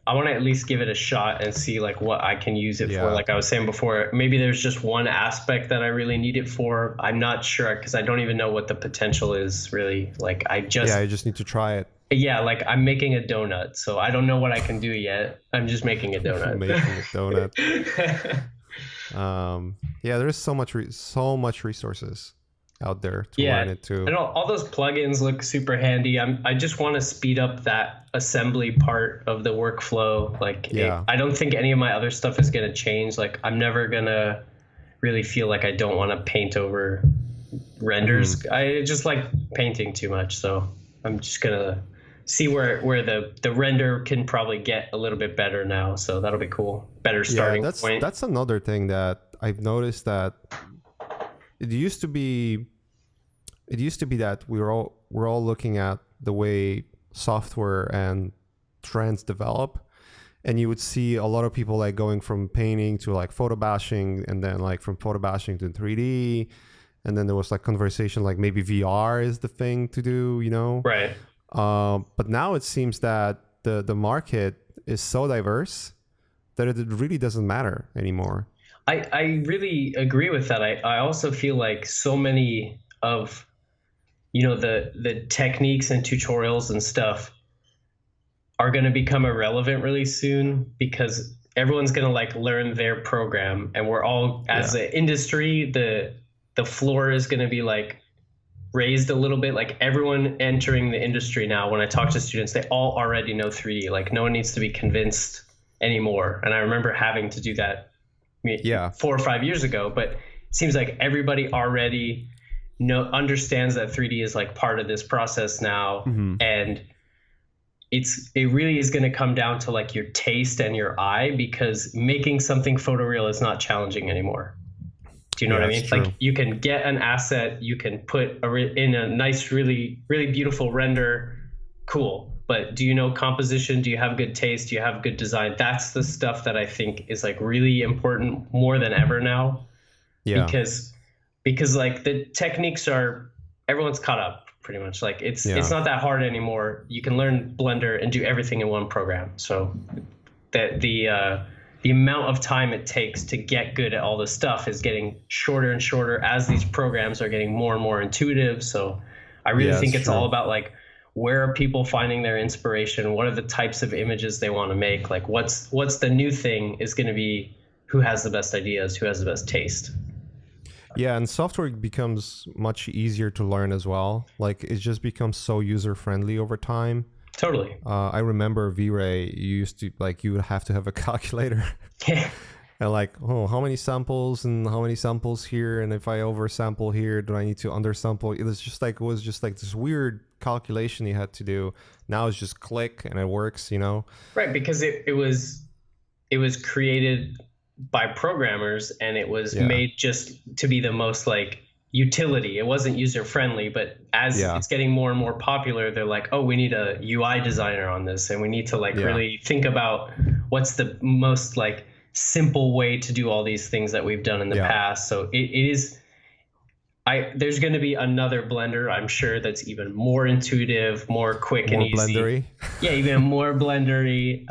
I want to at least give it a shot and see like what I can use it for. Like I was saying before, maybe there's just one aspect that I really need it for. I'm not sure because I don't even know what the potential is really. Like I just need to try it. Yeah, like I'm making a donut, so I don't know what I can do yet. I'm just making a donut. There's so much resources out there to learn it too. And all those plugins look super handy. I just want to speed up that assembly part of the workflow. Like, I don't think any of my other stuff is going to change. Like, I'm never going to really feel like I don't want to paint over renders. I just like painting too much. So I'm just going to see where the render can probably get a little bit better now. So that'll be cool. Better starting point. That's another thing that I've noticed that it used to be that we're all looking at the way software and trends develop, and you would see a lot of people like going from painting to like photo bashing, and then like from photo bashing to 3D, and then there was like conversation like maybe VR is the thing to do, Right. But now it seems that the market is so diverse that it really doesn't matter anymore. I really agree with that. I also feel like so many of the techniques and tutorials and stuff are going to become irrelevant really soon because everyone's going to like learn their program, and we're all as an industry, the floor is going to be like raised a little bit. Like everyone entering the industry now, when I talk to students, they all already know 3D. Like no one needs to be convinced anymore. And I remember having to do that 4 or 5 years ago, but it seems like everybody already understands that 3D is like part of this process now. And it really is going to come down to like your taste and your eye, because making something photoreal is not challenging anymore. Do you know what I mean? True. Like you can get an asset, you can put in a nice, really, really beautiful render. Cool. But do you know composition? Do you have good taste? Do you have good design? That's the stuff that I think is like really important more than ever now. Yeah. Because like the techniques everyone's caught up pretty much. Like it's not that hard anymore. You can learn Blender and do everything in one program. So that the amount of time it takes to get good at all this stuff is getting shorter and shorter as these programs are getting more and more intuitive. So I really think it's all about like, where are people finding their inspiration? What are the types of images they want to make? Like what's the new thing is going to be who has the best ideas, who has the best taste. Yeah, and software becomes much easier to learn as well. Like it just becomes so user-friendly over time. Totally. I remember V-Ray, you used to, like, you would have to have a calculator. Yeah. And like, oh, how many samples here? And if I oversample here, do I need to undersample? It was just like this weird calculation you had to do. Now it's just click and it works, you know? Right, because it was created by programmers, and it was made just to be the most like utility. It wasn't user friendly, but as it's getting more and more popular, they're like, oh, we need a UI designer on this, and we need to like really think about what's the most like simple way to do all these things that we've done in the past. So it is. There's going to be another Blender, I'm sure, that's even more intuitive, more quick and easy. Blendery. Yeah, even more Blendery.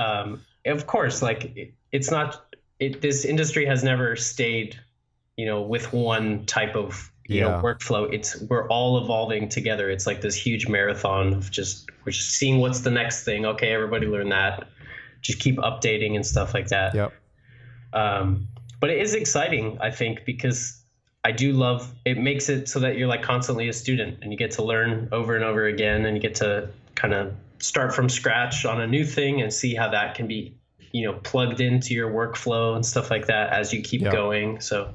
Of course, like it's not. This industry has never stayed, with one type of workflow. We're all evolving together. It's like this huge marathon of we're just seeing what's the next thing. Okay, everybody learn that. Just keep updating and stuff like that. Yep. But it is exciting, I think, because I do love it. Makes it so that you're like constantly a student, and you get to learn over and over again, and you get to kind of start from scratch on a new thing and see how that can be plugged into your workflow and stuff like that as you keep going. So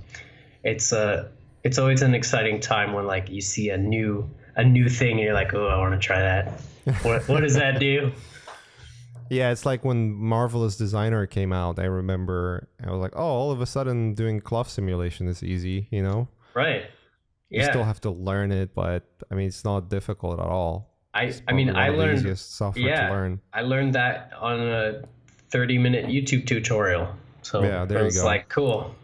it's always an exciting time when like you see a new thing and you're like, oh, I want to try that. What does that do? Yeah, it's like when Marvelous Designer came out. I remember I was like, oh, all of a sudden doing cloth simulation is easy, Right. Yeah. You still have to learn it, but I mean, it's not difficult at all. I learned the easiest software to learn. I learned that on a 30-minute YouTube tutorial. So yeah, there you go. Like, cool.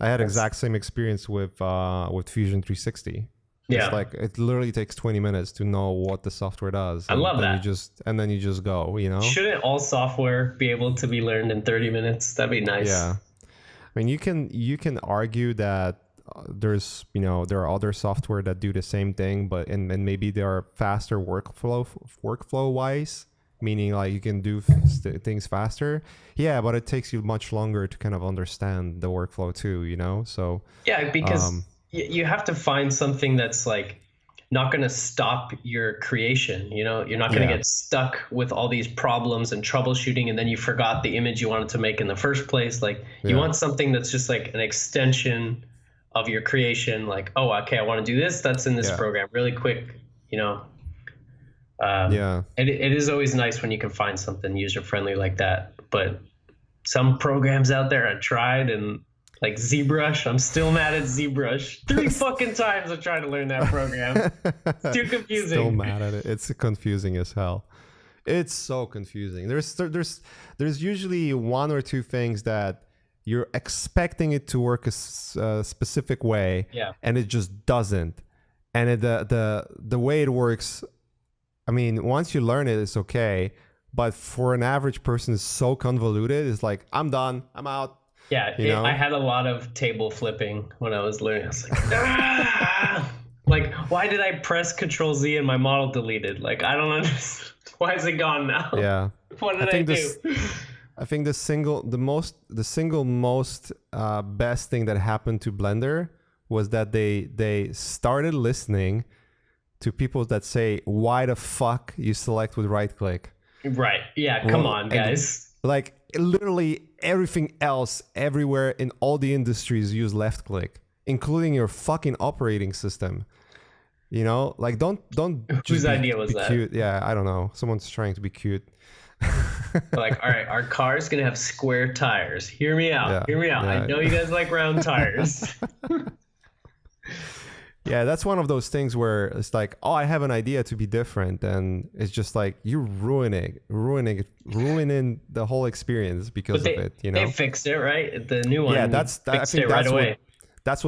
I had exact same experience with Fusion 360. Yeah. It's like it literally takes 20 minutes to know what the software does. I love that. Then you just go, Shouldn't all software be able to be learned in 30 minutes? That'd be nice. Yeah. I mean, you can argue that there's there are other software that do the same thing, but and maybe they are faster workflow wise, meaning like you can do things faster. Yeah, but it takes you much longer to kind of understand the workflow too, So yeah, because you have to find something that's like not going to stop your creation. You're not going to get stuck with all these problems and troubleshooting, and then you forgot the image you wanted to make in the first place. Like you want something that's just like an extension of your creation. Like, oh, okay, I want to do this. That's in this program really quick, It is always nice when you can find something user-friendly like that. But some programs out there I tried, and like ZBrush, I'm still mad at ZBrush. 3 fucking times I've tried to learn that program. It's too confusing. Still mad at it. It's confusing as hell. It's so confusing. There's usually one or two things that you're expecting it to work a specific way, and it just doesn't. And the way it works, I mean, once you learn it, it's okay. But for an average person, it's so convoluted. It's like, I'm done. I'm out. Yeah, I had a lot of table flipping when I was learning. I was like, ah! Like, why did I press Control Z and my model deleted? Like, I don't understand. Why is it gone now? Yeah. What did I do? I think the single most best thing that happened to Blender was that they started listening to people that say, why the fuck you select with right click? Right. Yeah. Come on, guys. Like literally everything else everywhere in all the industries use left click, including your fucking operating system. You know, like don't Whose just idea was be that? cute. Yeah, I don't know. Someone's trying to be cute. Like, all right, our car is gonna have square tires. Hear me out. Yeah, Hear me out. I yeah. know you guys like round tires. Yeah, that's one of those things where it's like, oh, I have an idea to be different, and it's just like you're ruining the whole experience because But of it. You they know? fixed it, right? The new one Yeah, I fixed think it right that's away.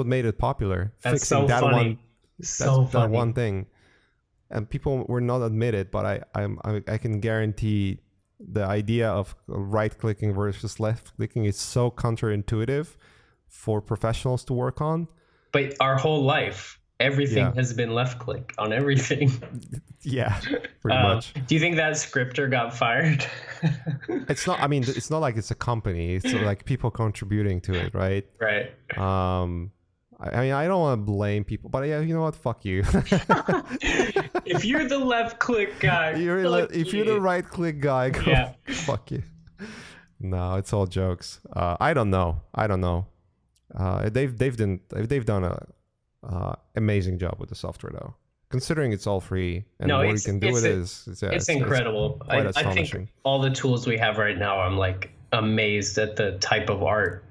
what made it popular. That's Fixing so that funny. So that funny. one thing, and people were not admit it, but I can guarantee the idea of right clicking versus left clicking is so counterintuitive for professionals to work on. But our whole life, everything Yeah. has been left click on everything. Yeah, pretty much. Do you think that scripter got fired? It's not. I mean, it's not like it's a company. It's like people contributing to it, right? Right. I mean, I don't want to blame people, but yeah, you know what? Fuck you. If you're the left click guy, if you're the right click guy, go Yeah. fuck you. No, it's all jokes. I don't know. They've done a amazing job with the software though, considering it's all free and No, what you it's- can do it's with a- it is it's incredible. quite I astonishing. think all the tools we have right now, I'm like amazed at the type of art.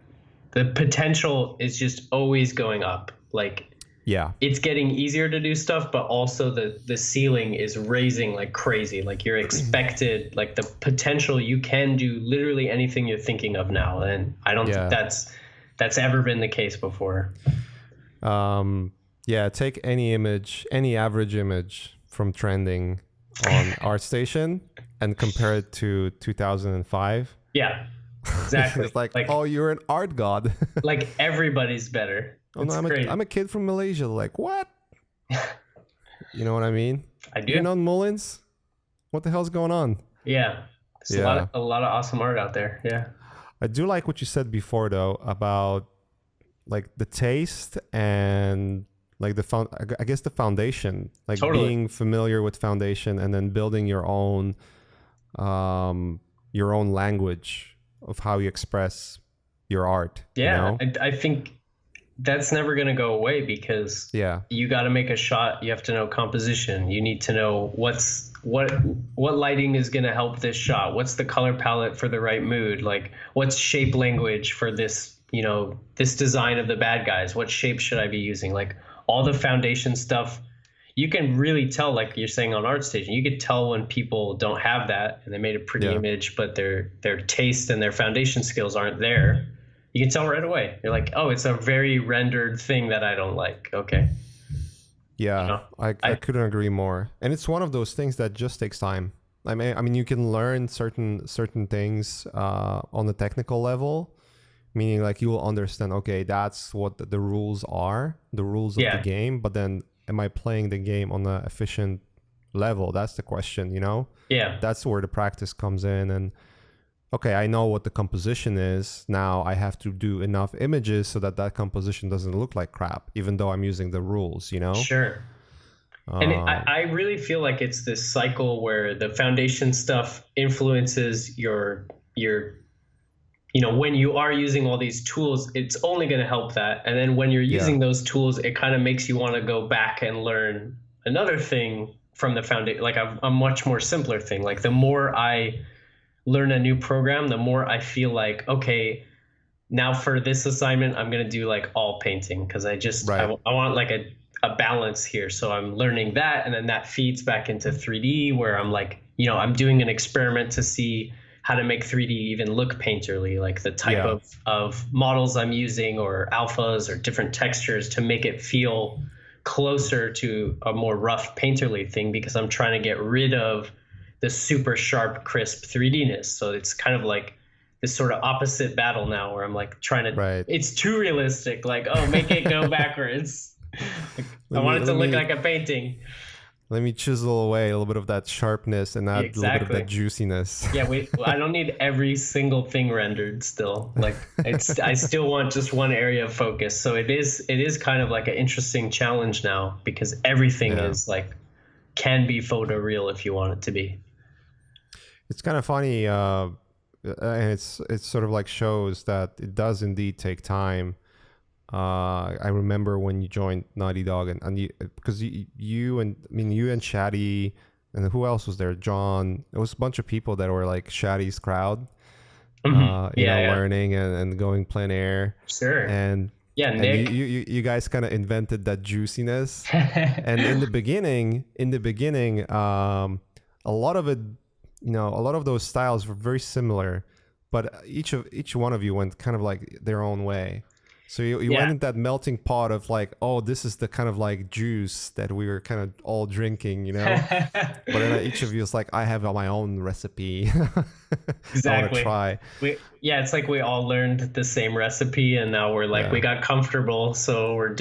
The potential is just always going up. Like Yeah, it's getting easier to do stuff, but also the ceiling is raising like crazy. Like you're expected, like the potential, you can do literally anything you're thinking of now. And I don't Yeah. think that's ever been the case before. yeah. Take any image, any average image from trending on ArtStation, and compare it to 2005. Yeah, exactly. It's like, oh, you're an art god. like everybody's better. Oh no, I'm a kid from Malaysia. Like, what? You know what I mean? I do. You know Mullins? What the hell's going on? Yeah. There's Yeah. a lot of awesome art out there. Yeah. I do like what you said before though about like the taste and like I guess the foundation, like Totally. being familiar with foundation and then building your own language of how you express your art. Yeah. You know? I think that's never going to go away because Yeah. you got to make a shot. You have to know composition. You need to know what lighting is going to help this shot. What's the color palette for the right mood? Like what's shape language for this, this design of the bad guys? What shape should I be using? Like all the foundation stuff, you can really tell, like you're saying on ArtStation, you could tell when people don't have that and they made a pretty image, but their taste and their foundation skills aren't there. You can tell right away. You're like, oh, it's a very rendered thing that I don't like. Okay. Yeah, I couldn't agree more. And it's one of those things that just takes time. I mean, you can learn certain things on the technical level, meaning like you will understand, okay, that's what the rules are, the rules of the game. But then, am I playing the game on an efficient level? That's the question, Yeah. That's where the practice comes in. And okay, I know what the composition is. Now I have to do enough images so that composition doesn't look like crap, even though I'm using the rules, Sure. And I really feel like it's this cycle where the foundation stuff influences your when you are using all these tools, it's only going to help that. And then when you're using those tools, it kind of makes you want to go back and learn another thing from the foundation, like a much more simpler thing. Like the more I learn a new program, the more I feel like, okay, now for this assignment, I'm going to do like all painting because I want like a balance here. So I'm learning that. And then that feeds back into 3D where I'm like, I'm doing an experiment to see how to make 3D even look painterly, like the type of models I'm using or alphas or different textures to make it feel closer to a more rough painterly thing because I'm trying to get rid of the super sharp, crisp 3D-ness. So it's kind of like this sort of opposite battle now where I'm like trying to, it's too realistic. Like, oh, make it go backwards. I want it to look like a painting. Let me chisel away a little bit of that sharpness and add a little bit of that juiciness. Yeah, I don't need every single thing rendered still. Like I still want just one area of focus. So it is kind of like an interesting challenge now because everything is like, can be photoreal if you want it to be. It's kind of funny, and it's sort of like shows that it does indeed take time. I remember when you joined Naughty Dog, and you, because you and Shadi, and who else was there? John. It was a bunch of people that were like Shadi's crowd. Learning and going plein air. Sure. And Nick. You guys kind of invented that juiciness. And in the beginning, a lot of it, a lot of those styles were very similar, but each one of you went kind of like their own way. So you went in that melting pot of like, oh, this is the kind of like juice that we were kind of all drinking, But then each of you is like, I have my own recipe. Exactly. I want to try. It's like we all learned the same recipe, and now we're like, we got comfortable, so we're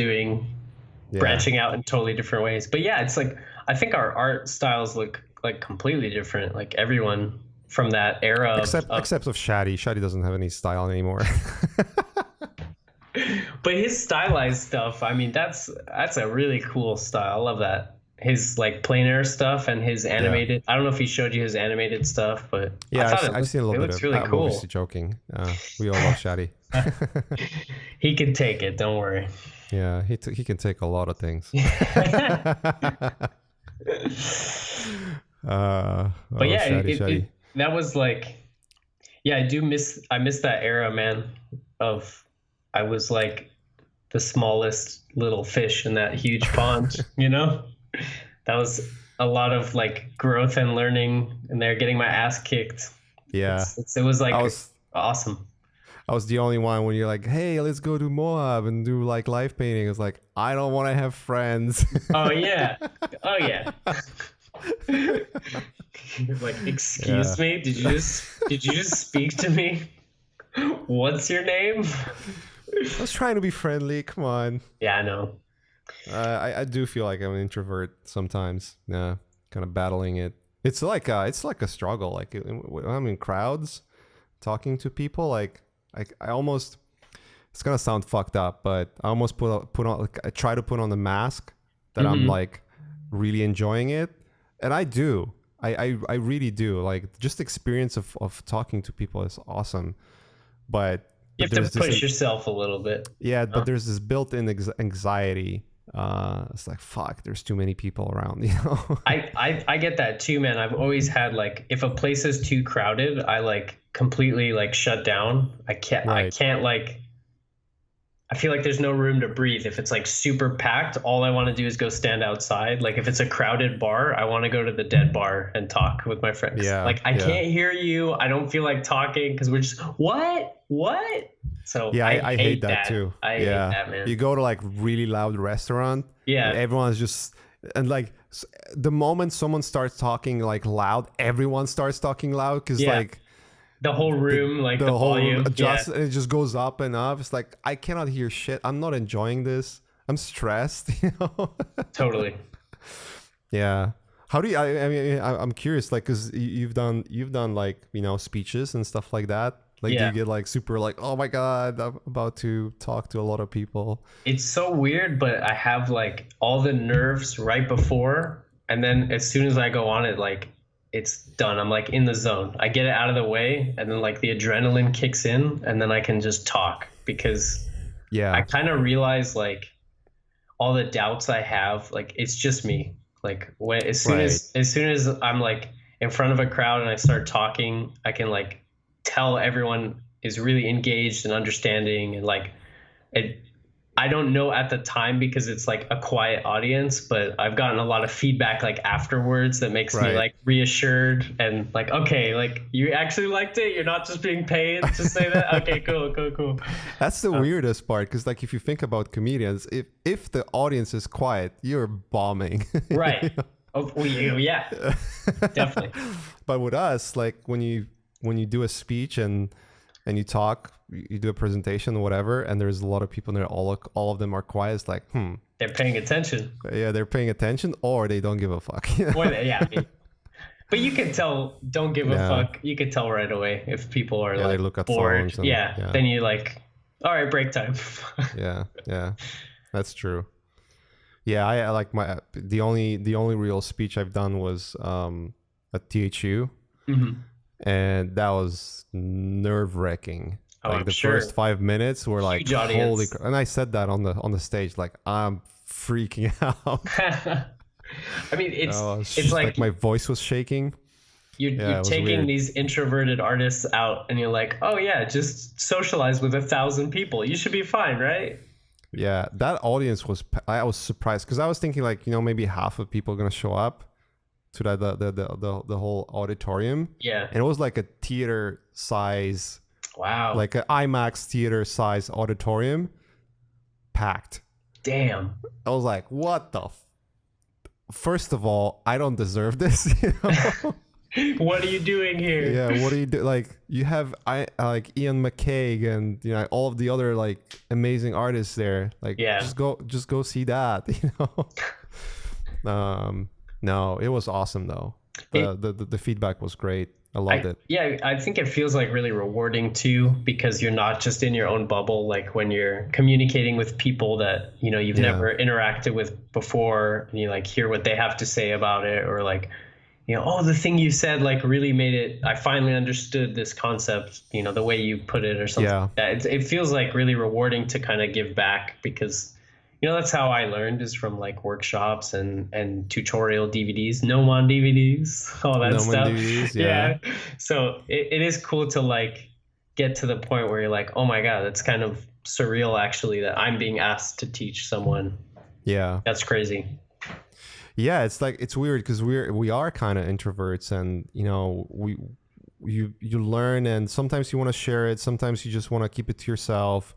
branching out in totally different ways. But yeah, it's like, I think our art styles look like completely different. Like everyone from that era. Except of Shadi. Shadi doesn't have any style anymore. But his stylized stuff, I mean, that's a really cool style. I love that. His like plein air stuff and his animated. I don't know if he showed you his animated stuff, but I've seen a little bit. It looks really cool. I'm obviously joking. We all love Shadi. He can take it. Don't worry. Yeah, he can take a lot of things. But yeah, Shadi. That was like, I miss that era, man. I was like the smallest little fish in that huge pond, That was a lot of like growth and learning, and they're getting my ass kicked. Yeah. It was like awesome. I was the only one when you're like, hey, let's go to Moab and do like live painting. It's like, I don't want to have friends. Oh yeah. Like, excuse me, did you just speak to me? What's your name? I was trying to be friendly. Come on. Yeah, I know. I do feel like I'm an introvert sometimes. Yeah, kind of battling it. It's like a struggle. Like when I'm in crowds, talking to people, like I almost. It's gonna sound fucked up, but I almost put on. Like, I try to put on the mask that I'm like really enjoying it, and I do. I really do. Like, just the experience of talking to people is awesome, but you have to push yourself a little bit. Yeah, but there's this built-in anxiety. It's like, fuck, there's too many people around, I get that too, man. I've always had like, if a place is too crowded, I like completely like shut down. I can't like, I feel like there's no room to breathe. If it's like super packed, all I want to do is go stand outside. Like if it's a crowded bar, I want to go to the dead bar and talk with my friends. Yeah, like I can't hear you. I don't feel like talking because we're just, what? So yeah, I hate that too. I hate that, man. You go to like really loud restaurant. Yeah. Everyone's just, and like the moment someone starts talking like loud, everyone starts talking loud because like, the whole room, the whole volume, it just goes up and up. It's like, I cannot hear shit. I'm not enjoying this. I'm stressed. Totally. Yeah. How do you? I mean, I'm curious. Like, cause you've done like speeches and stuff like that. Like, do you get like super like, oh my god, I'm about to talk to a lot of people? It's so weird, but I have like all the nerves right before, and then as soon as I go on it, like, it's done. I'm like in the zone. I get it out of the way, and then like the adrenaline kicks in, and then I can just talk because I kind of realize like all the doubts I have, like it's just me. Like as soon as I'm like in front of a crowd and I start talking, I can like tell everyone is really engaged and understanding, and like I don't know at the time because it's like a quiet audience, but I've gotten a lot of feedback like afterwards that makes me like reassured and like, okay, like you actually liked it. You're not just being paid to say that. Okay, cool. That's the weirdest part. Cause like, if you think about comedians, if the audience is quiet, you're bombing. Right. Oh, yeah, definitely. But with us, like when you do a speech and you talk, you do a presentation or whatever, and there's a lot of people there, all of them are quiet. It's like, they're paying attention. Yeah, they're paying attention, or they don't give a fuck. But you can tell, don't give a fuck. You can tell right away if people are like they look at bored. Phones and, Then you like, all right, break time. yeah, that's true. Yeah, I like the only real speech I've done was at THU. And that was nerve-wracking. Oh, Like I'm the sure. first 5 minutes were like, Huge audience. and I said that on the stage, like I'm freaking out. I mean, It's it's just like like my voice was shaking. you're Yeah, it was taking weird. these introverted artists out, and you're like, oh yeah, just socialize with 1,000 people. You should be fine, right? Yeah, that audience was. I was surprised because I was thinking like maybe half of people are gonna show up to the whole auditorium, Yeah. and it was like a theater size, Wow. like an IMAX theater size auditorium, packed. Damn. I was like, what the. First of all, I don't deserve this. What are you doing here? Yeah, what do you do? Like you have like Ian McCaig and all of the other like amazing artists there. Like Yeah. just go see that. No, it was awesome though. The feedback was great. I loved it. Yeah, I think it feels like really rewarding too, because you're not just in your own bubble. Like when you're communicating with people that you've never interacted with before, and you like hear what they have to say about it, or like oh, the thing you said like really made it. I finally understood this concept. The way you put it, or something. Yeah. Like that. It feels like really rewarding to kind of give back, because that's how I learned, is from like workshops and tutorial DVDs, Nomon DVDs, all that stuff. DVDs, yeah. So it is cool to like get to the point where you're like, oh my God, that's kind of surreal actually, that I'm being asked to teach someone. Yeah. That's crazy. Yeah, it's like it's weird because we are kind of introverts, and you learn, and sometimes you want to share it, sometimes you just want to keep it to yourself.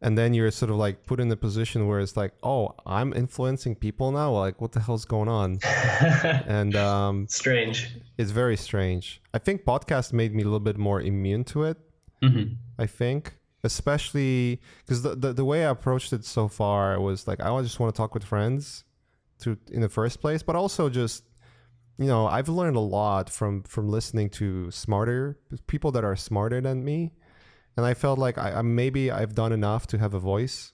And then you're sort of like put in a position where it's like, oh, I'm influencing people now. Like, what the hell's going on? And strange. It's very strange. I think podcast made me a little bit more immune to it. Mm-hmm. I think, especially because the way I approached it so far was like, I just want to talk with friends in the first place, but also just I've learned a lot from listening to smarter people that are smarter than me. And I felt like maybe I've done enough to have a voice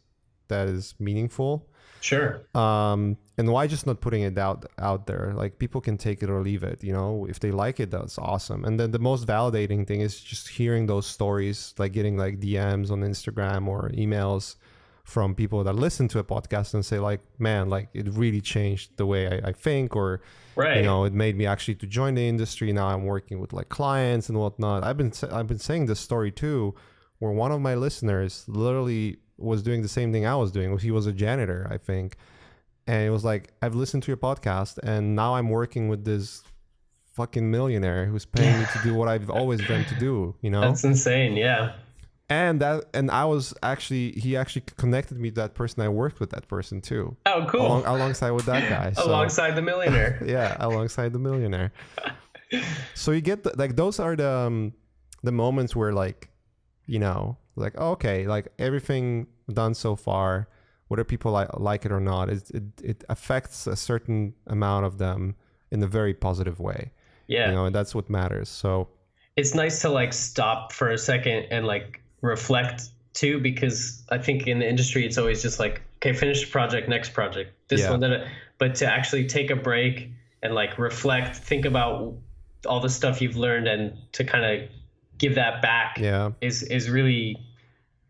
that is meaningful. Sure. And why just not putting it out there? Like people can take it or leave it. If they like it, that's awesome. And then the most validating thing is just hearing those stories, like getting like DMs on Instagram or emails from people that listen to a podcast and say like, man, like it really changed the way I think, or right. It made me actually to join the industry. Now I'm working with like clients and whatnot. I've been saying this story too, where one of my listeners literally was doing the same thing I was doing. He was a janitor, I think. And it was like, I've listened to your podcast and now I'm working with this fucking millionaire who's paying me to do what I've always dreamt to do, That's insane, yeah. And he actually connected me to that person. I worked with that person too. Oh, cool. Alongside with that guy. Alongside the millionaire. Yeah, alongside the millionaire. So you get those are the moments where like, like, okay, like everything done so far, whether people like it or not, it affects a certain amount of them in a very positive way. Yeah. And that's what matters. So it's nice to like stop for a second and like reflect too, because I think in the industry, it's always just like, okay, finish the project, next project, this one, that. But to actually take a break and like reflect, think about all the stuff you've learned, and to kind of give that back is really,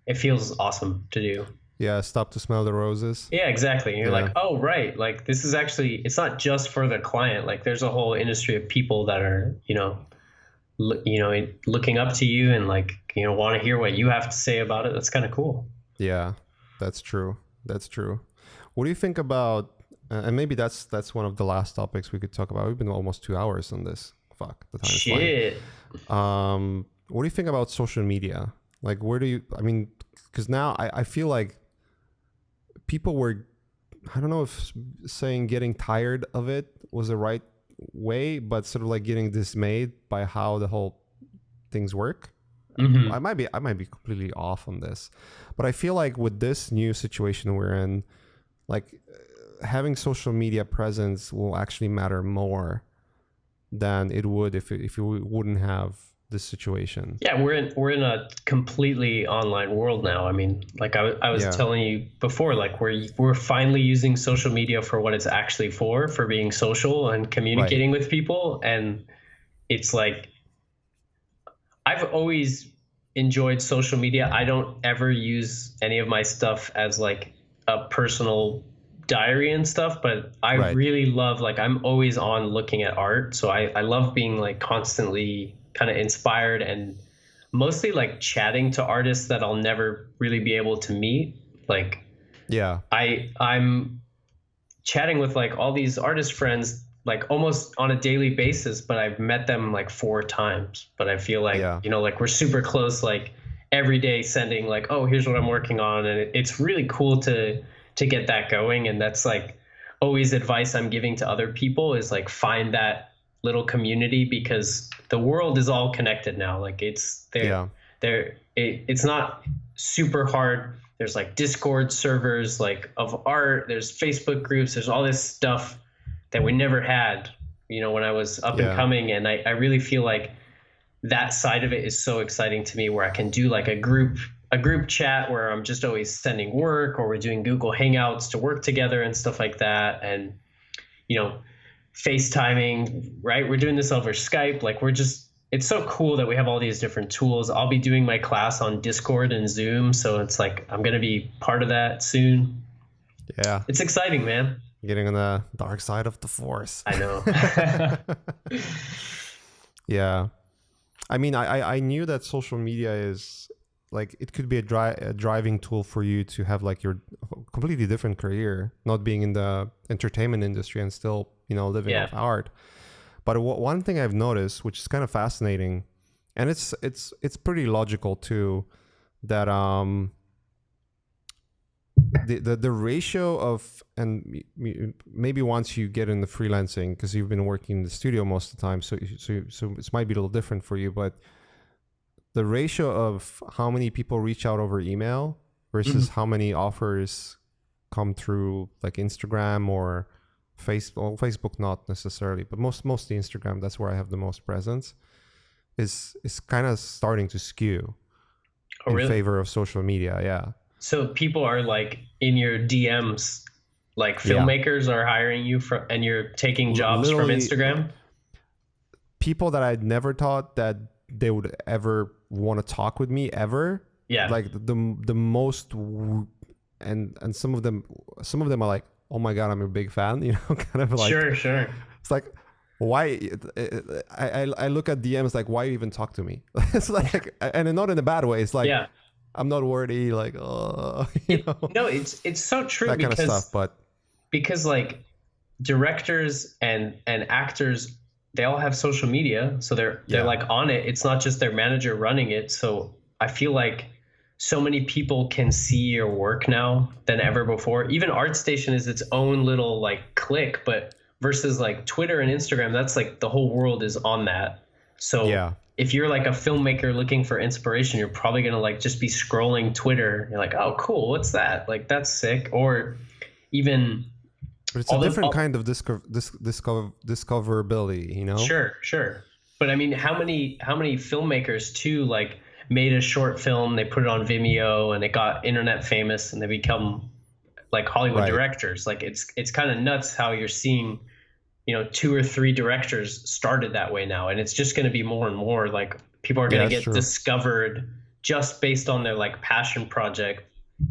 it feels awesome to do. Yeah, stop to smell the roses. Yeah, exactly. You're like, oh, right. Like this is actually, it's not just for the client. Like there's a whole industry of people that are, looking up to you and like, want to hear what you have to say about it. That's kind of cool. Yeah, that's true. That's true. What do you think about, and maybe that's one of the last topics we could talk about. We've been almost 2 hours on this. Fuck, the time is flying. What do you think about social media? Like, because now I feel like people were, I don't know if saying getting tired of it was the right way, but sort of like getting dismayed by how the whole things work. Mm-hmm. I might be completely off on this, but I feel like with this new situation we're in, like having social media presence will actually matter more than it would if you wouldn't have this situation. Yeah, we're in a completely online world now. I mean, like I was telling you before, like we're finally using social media for what it's actually for being social and communicating with people. And it's like, I've always enjoyed social media. I don't ever use any of my stuff as like a personal diary and stuff, but I Right. really love, like, I'm always on looking at art. So I love being like constantly kind of inspired, and mostly like chatting to artists that I'll never really be able to meet. Like Yeah. I'm chatting with like all these artist friends like almost on a daily basis, but I've met them like 4 times. But I feel like, Yeah. like we're super close, like every day sending like, oh, here's what I'm working on. And it's really cool to get that going. And that's like always advice I'm giving to other people is like find that little community, because the world is all connected now. Like it's Yeah. it's not super hard. There's like Discord servers like of art, there's Facebook groups, there's all this stuff that we never had, when I was up and Yeah. coming. And I really feel like that side of it is so exciting to me, where I can do like a group chat where I'm just always sending work, or we're doing Google Hangouts to work together and stuff like that. And, FaceTiming, right? We're doing this over Skype. Like it's so cool that we have all these different tools. I'll be doing my class on Discord and Zoom. So it's like, I'm going to be part of that soon. Yeah. It's exciting, man. Getting on the dark side of the force. I know. Yeah. I mean, I knew that social media is like, it could be a driving tool for you to have like your completely different career, not being in the entertainment industry and still, living off art. But one thing I've noticed, which is kind of fascinating, and it's pretty logical too, that the ratio of, and maybe once you get into freelancing, because you've been working in the studio most of the time, so it might be a little different for you, but the ratio of how many people reach out over email versus how many offers come through like Instagram or Facebook not necessarily, but mostly Instagram, that's where I have the most presence, is kind of starting to skew in favor of social media. Yeah. So people are like in your DMs, like filmmakers are hiring you and you're taking jobs from Instagram? People that I'd never thought that they would ever want to talk with me ever. Yeah. Like the most, and some of them are like, oh my God, I'm a big fan, kind of like. Sure. It's like, why? I look at DMs like, why even talk to me? It's like, and not in a bad way. It's like, I'm not worthy. Like, oh, No, it's so true. That kind of stuff, but because like directors and actors, they all have social media, so they're like on it. It's not just their manager running it. So I feel like so many people can see your work now than ever before. Even ArtStation is its own little like click, but versus like Twitter and Instagram, that's like the whole world is on that. So if you're like a filmmaker looking for inspiration, you're probably going to like just be scrolling Twitter. You're like, oh, cool. What's that? Like, that's sick. Or even. But it's a different kind of discoverability, Sure. But I mean, how many filmmakers too, like made a short film, they put it on Vimeo and it got internet famous and they become like Hollywood directors. Like it's kind of nuts how you're seeing, 2 or 3 directors started that way now. And it's just going to be more and more, like people are going to get discovered just based on their like passion project.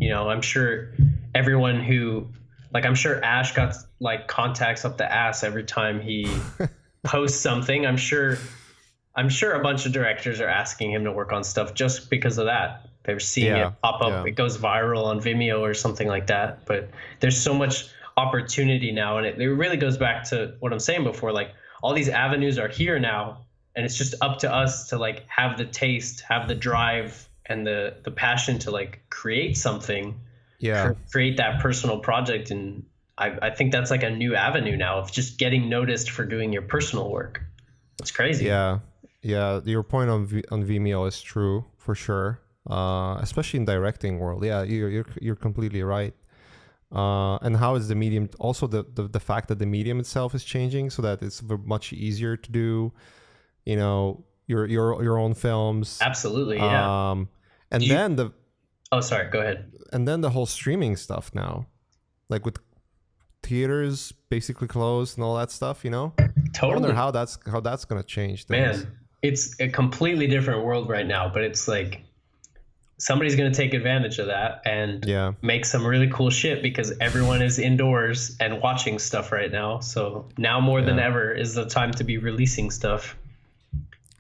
I'm sure everyone who, like, I'm sure Ash got like contacts up the ass every time he posts something. I'm sure a bunch of directors are asking him to work on stuff just because of that. They're seeing it pop up. It goes viral on Vimeo or something like that. But there's so much opportunity now. And it really goes back to what I'm saying before. Like all these avenues are here now. And it's just up to us to like have the taste, have the drive and the passion to like create something. Create that personal project. And I think that's like a new avenue now of just getting noticed for doing your personal work. It's crazy. Yeah. Your point on Vimeo is true for sure. Especially in directing world. Yeah, you're completely right. And how is the medium also the fact that the medium itself is changing so that it's much easier to do, your own films. Absolutely. Yeah. Oh, sorry. Go ahead. And then the whole streaming stuff now, like with theaters basically closed and all that stuff, Totally. I wonder how that's going to change things. Man, it's a completely different world right now, but it's like somebody's going to take advantage of that and Yeah. make some really cool shit because everyone is indoors and watching stuff right now. So now more than ever is the time to be releasing stuff.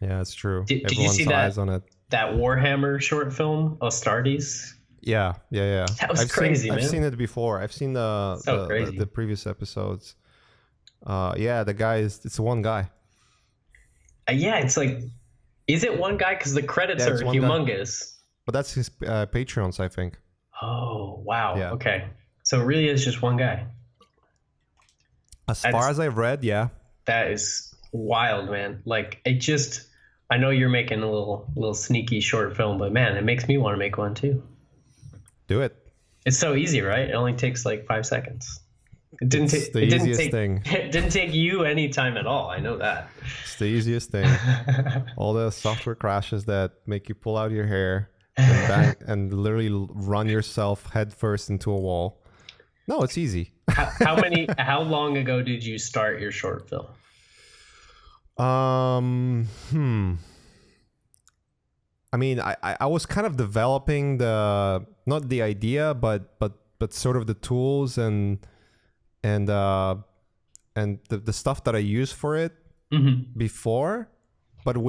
Yeah, it's true. Did you Everyone's see eyes on it. that Warhammer short film, Astartes? Yeah. That was crazy, man. I've seen it before. I've seen the previous episodes. Yeah, the guy it's one guy. Yeah, it's like, is it one guy? Because the credits are humongous. Guy. But that's his Patreons, I think. Oh, wow. Yeah. Okay. So it really is just one guy. As far as I've read, yeah. That is wild, man. Like, it just, I know you're making a little sneaky short film, but man, it makes me want to make one too. Do it. It's so easy, right? It only takes like 5 seconds. It didn't take the easiest thing. It didn't take you any time at all. I know that. It's the easiest thing. All the software crashes that make you pull out your hair and bang, and literally run yourself headfirst into a wall. No, it's easy. How long ago did you start your short film? I mean, I was kind of developing not the idea, but sort of the tools and the stuff that I used for it before, but it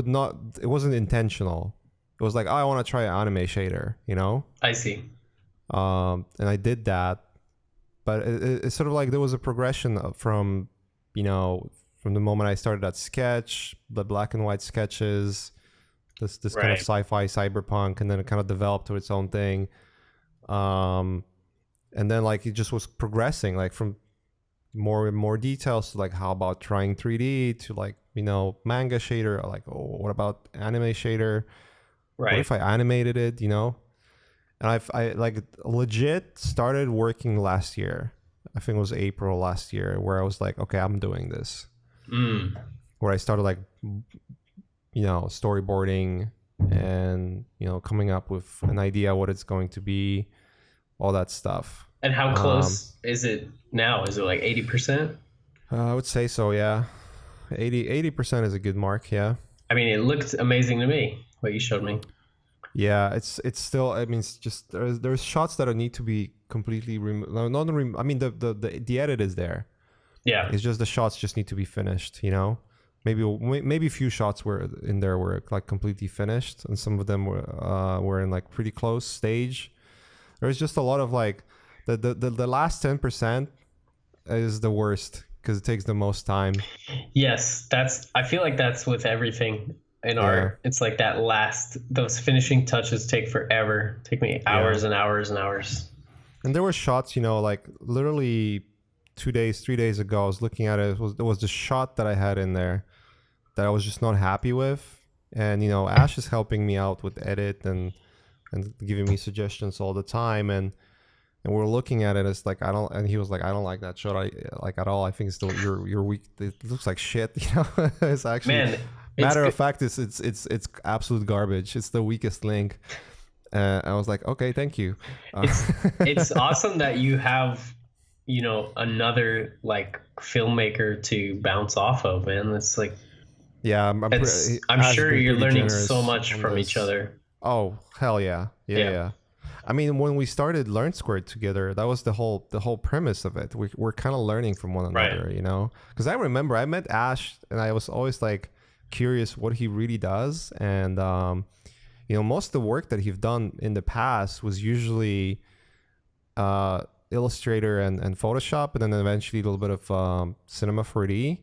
wasn't intentional. It was like, oh, I want to try an anime shader, you know? I see. And I did that, but it's sort of like there was a progression from the moment I started that sketch, the black and white sketches, this kind of sci-fi cyberpunk, and then it kind of developed to its own thing. And then like it just was progressing, like from more and more details to like, how about trying 3D to like, manga shader, like, oh, what about anime shader? Right. What if I animated it, And I like legit started working last year. I think it was April last year, where I was like, okay, I'm doing this. Where I started like, storyboarding and, coming up with an idea what it's going to be, all that stuff. And how close is it now? Is it like 80%? I would say so, yeah. 80% is a good mark, yeah. I mean, it looked amazing to me, what you showed me. Yeah, it's still, I mean, it's just, there's shots that need to be completely removed. I mean, the edit is there. Yeah. It's just the shots just need to be finished, Maybe a few shots were in there were like completely finished, and some of them were in like pretty close stage. There's just a lot of like, the last 10% is the worst because it takes the most time. Yes, I feel like that's with everything in art. It's like those finishing touches take forever. Take me hours and hours and hours. And there were shots, like literally 3 days ago, I was looking at it. There was the shot that I had in there that I was just not happy with. And, Ash is helping me out with edit and giving me suggestions all the time. And we're looking at it. It's like, and he was like, I don't like that shot at all. I think it's still, you're weak. It looks like shit, It's actually, matter of fact, it's absolute garbage. It's the weakest link. I was like, okay, thank you. It's awesome that you have, another like filmmaker to bounce off of, man. It's like, yeah, I'm sure you're learning so much from each other. Oh, hell yeah. Yeah. I mean, when we started Learn Squared together, that was the whole premise of it. We're kind of learning from one another, Because I remember I met Ash, and I was always like curious what he really does, and most of the work that he's done in the past was usually Illustrator and Photoshop, and then eventually a little bit of Cinema 4D,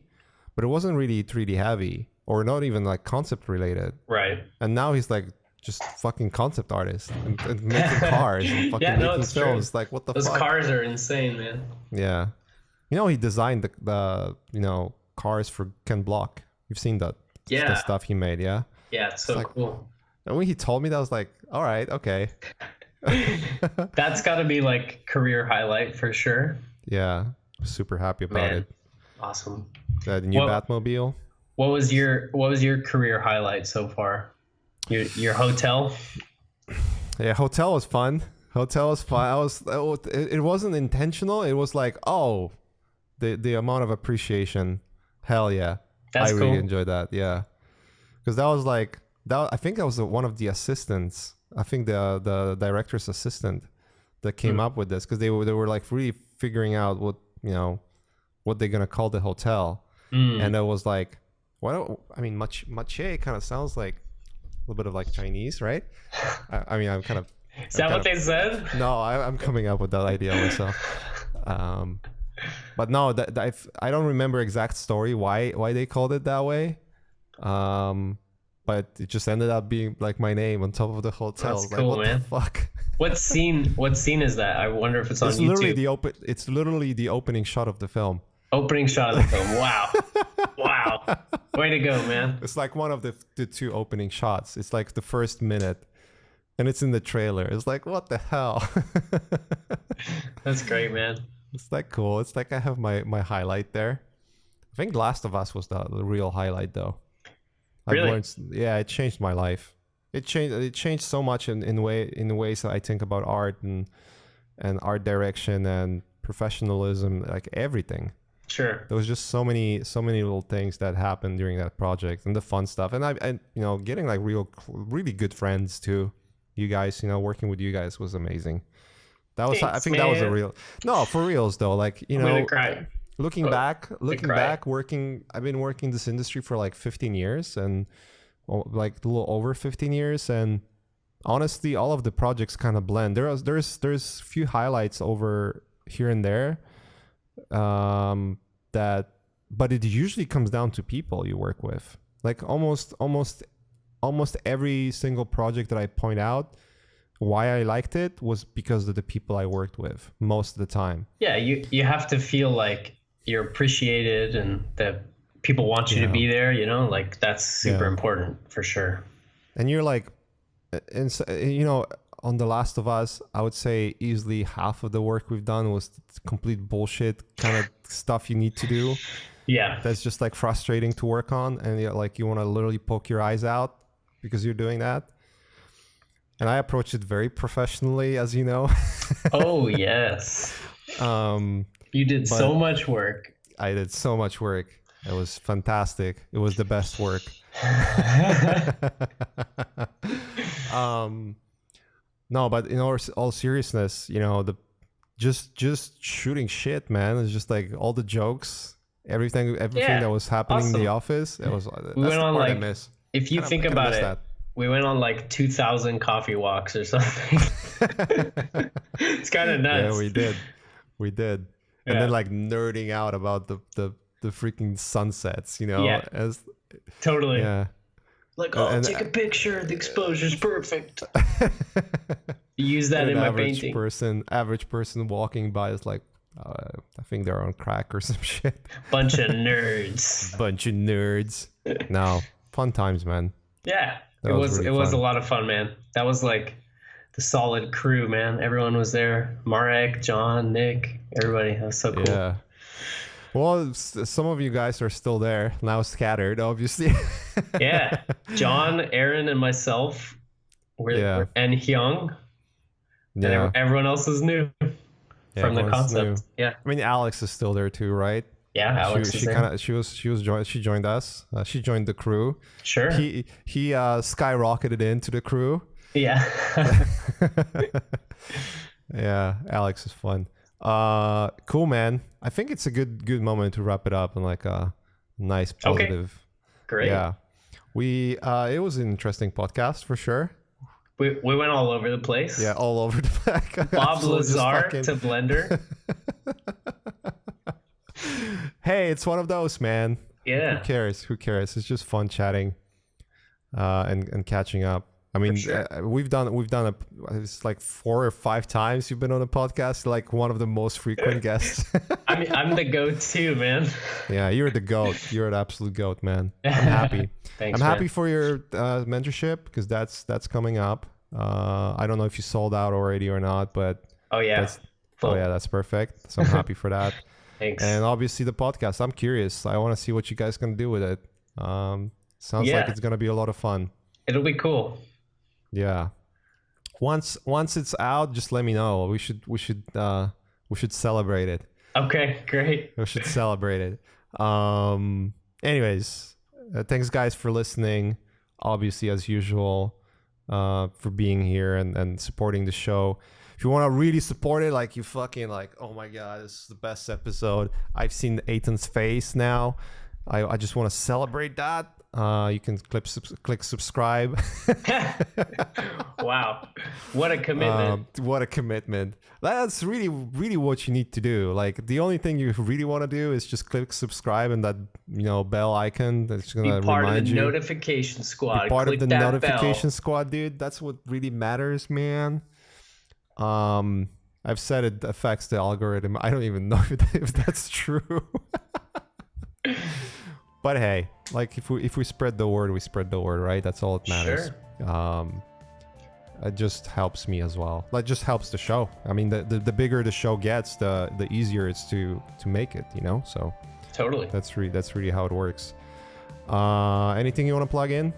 but it wasn't really 3D heavy or not even like concept related. Right. And now he's like just fucking concept artist and making cars and fucking making films. Like, what the fuck? Those cars are insane, man. Yeah. He designed the cars for Ken Block. You've seen that. Yeah. The stuff he made, yeah? Yeah, it's so cool. And when he told me that, I was like, all right, okay. That's got to be like career highlight for sure. Yeah, super happy about it. Awesome. The new Batmobile. What was your career highlight so far? Your hotel? Yeah, hotel was fun. It wasn't intentional. It was like, oh, the amount of appreciation. Hell yeah. That's I cool. really enjoyed that. Yeah. Because that was like, I think that was one of the assistants I think the director's assistant that came up with this, because they were like really figuring out what they're gonna call the hotel, and it was like, mache kind of sounds like a little bit of like Chinese, right? I'm kind of. Is that what they said? No, I'm coming up with that idea myself. But no, I don't remember exact story why they called it that way. But it just ended up being like my name on top of the hotel. That's like, cool, what man. the fuck? What scene is that? I wonder if it's on YouTube. It's literally the opening shot of the film. Opening shot of the film. Wow. Wow. Way to go, man. It's like one of the two opening shots. It's like the first minute. And it's in the trailer. It's like, what the hell? That's great, man. It's like cool. It's like I have my highlight there. I think Last of Us was the real highlight, though. Really? It changed my life. It changed so much in the ways that I think about art and art direction and professionalism, like everything. Sure. There was just so many little things that happened during that project, and the fun stuff, and getting like really good friends too. You guys, working with you guys was amazing. That was, Thanks, I think, man. That was a real, no, for reals though. Like, I'm gonna cry. looking back, I've been working this industry for like 15 years and like a little over 15 years. And honestly, all of the projects kind of blend. There's few highlights over here and there, but it usually comes down to people you work with. Like almost every single project that I point out, why I liked it was because of the people I worked with most of the time. Yeah, you have to feel like you're appreciated and that people want you to be there, like that's super important for sure. And you're like, on The Last of Us, I would say easily half of the work we've done was complete bullshit kind of stuff you need to do. Yeah. That's just like frustrating to work on. And you want to literally poke your eyes out because you're doing that. And I approach it very professionally, as you know. Oh, yes. You did so much work. I did so much work. It was fantastic. It was the best work. No, but in all seriousness, just shooting shit, man. It's just like all the jokes, everything that was happening in the office. It was. We went on like, I miss. If you think about it, we went on like 2,000 coffee walks or something. It's kind of nuts. Yeah, we did. And then like nerding out about the freaking sunsets, Yeah. Totally. Yeah. Like, take a picture. The exposure's perfect. Use that in my painting. Average person walking by is like, I think they're on crack or some shit. Bunch of nerds. No, fun times, man. Yeah, it was a lot of fun, man. That was like the solid crew, man. Everyone was there. Marek, John, Nick, everybody. That was so cool. Yeah. Well, some of you guys are still there now, scattered, obviously. Yeah, John, Aaron, and myself and Hyung. Yeah. And everyone else is new from the concept. New. Yeah. I mean, Alex is still there too, right? Yeah, Alex is there. She joined us. She joined the crew. Sure. He skyrocketed into the crew. Yeah. Yeah, Alex is fun. Cool, man. I think it's a good moment to wrap it up on like a nice positive. Okay. Great. Yeah. It was an interesting podcast for sure. We went all over the place. Yeah, all over the back. Bob Lazar to Blender. Hey, it's one of those, man. Yeah. Who cares? It's just fun chatting and catching up. I mean, we've done it's like 4 or 5 times you've been on a podcast, like one of the most frequent guests. I mean, I'm the goat-to, man. Yeah, you're the goat. You're an absolute goat, man. I'm happy. Thanks, I'm happy for your mentorship because that's coming up. I don't know if you sold out already or not, but that's perfect. So I'm happy for that. Thanks. And obviously the podcast. I'm curious. I want to see what you guys can do with it. Sounds like it's gonna be a lot of fun. It'll be cool. Yeah. Once it's out, just let me know. We should celebrate it. Okay, great. We should celebrate it. Anyways, thanks guys for listening. Obviously, as usual, for being here and supporting the show. If you want to really support it, like you fucking like, oh my god, this is the best episode. I've seen Eytan's face now. I just want to celebrate that. You can click subscribe. Wow, what a commitment! What a commitment! That's really what you need to do. Like the only thing you really want to do is just click subscribe and that bell icon that's gonna be part remind of the you. Notification squad. Be part click of the that notification bell. squad, dude. That's what really matters, man. I've said it affects the algorithm. I don't even know if that's true. But hey, like if we spread the word, we spread the word, right? That's all that matters. Sure. It just helps me as well. Like just helps the show. I mean, the bigger the show gets, the easier it's to make it. So Totally. that's really how it works. Anything you want to plug in?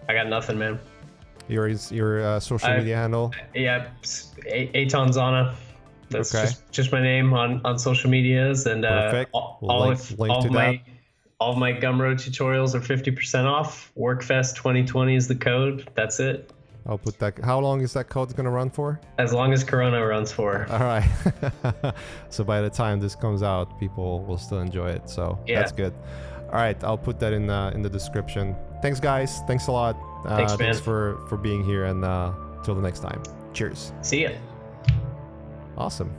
I got nothing, man. Your social media handle? Yeah, Eytan Zana. That's Okay. just my name on social medias, and Perfect. all of my Gumroad tutorials are 50% off. Workfest 2020 is the code. That's it. I'll put that. How long is that code gonna run for? As long as Corona runs for. All right. So by the time this comes out, people will still enjoy it. So Yeah. that's good. All right, I'll put that in the description. Thanks, guys. Thanks a lot. Thanks, man. Thanks for being here, and till the next time. Cheers. See ya. Awesome.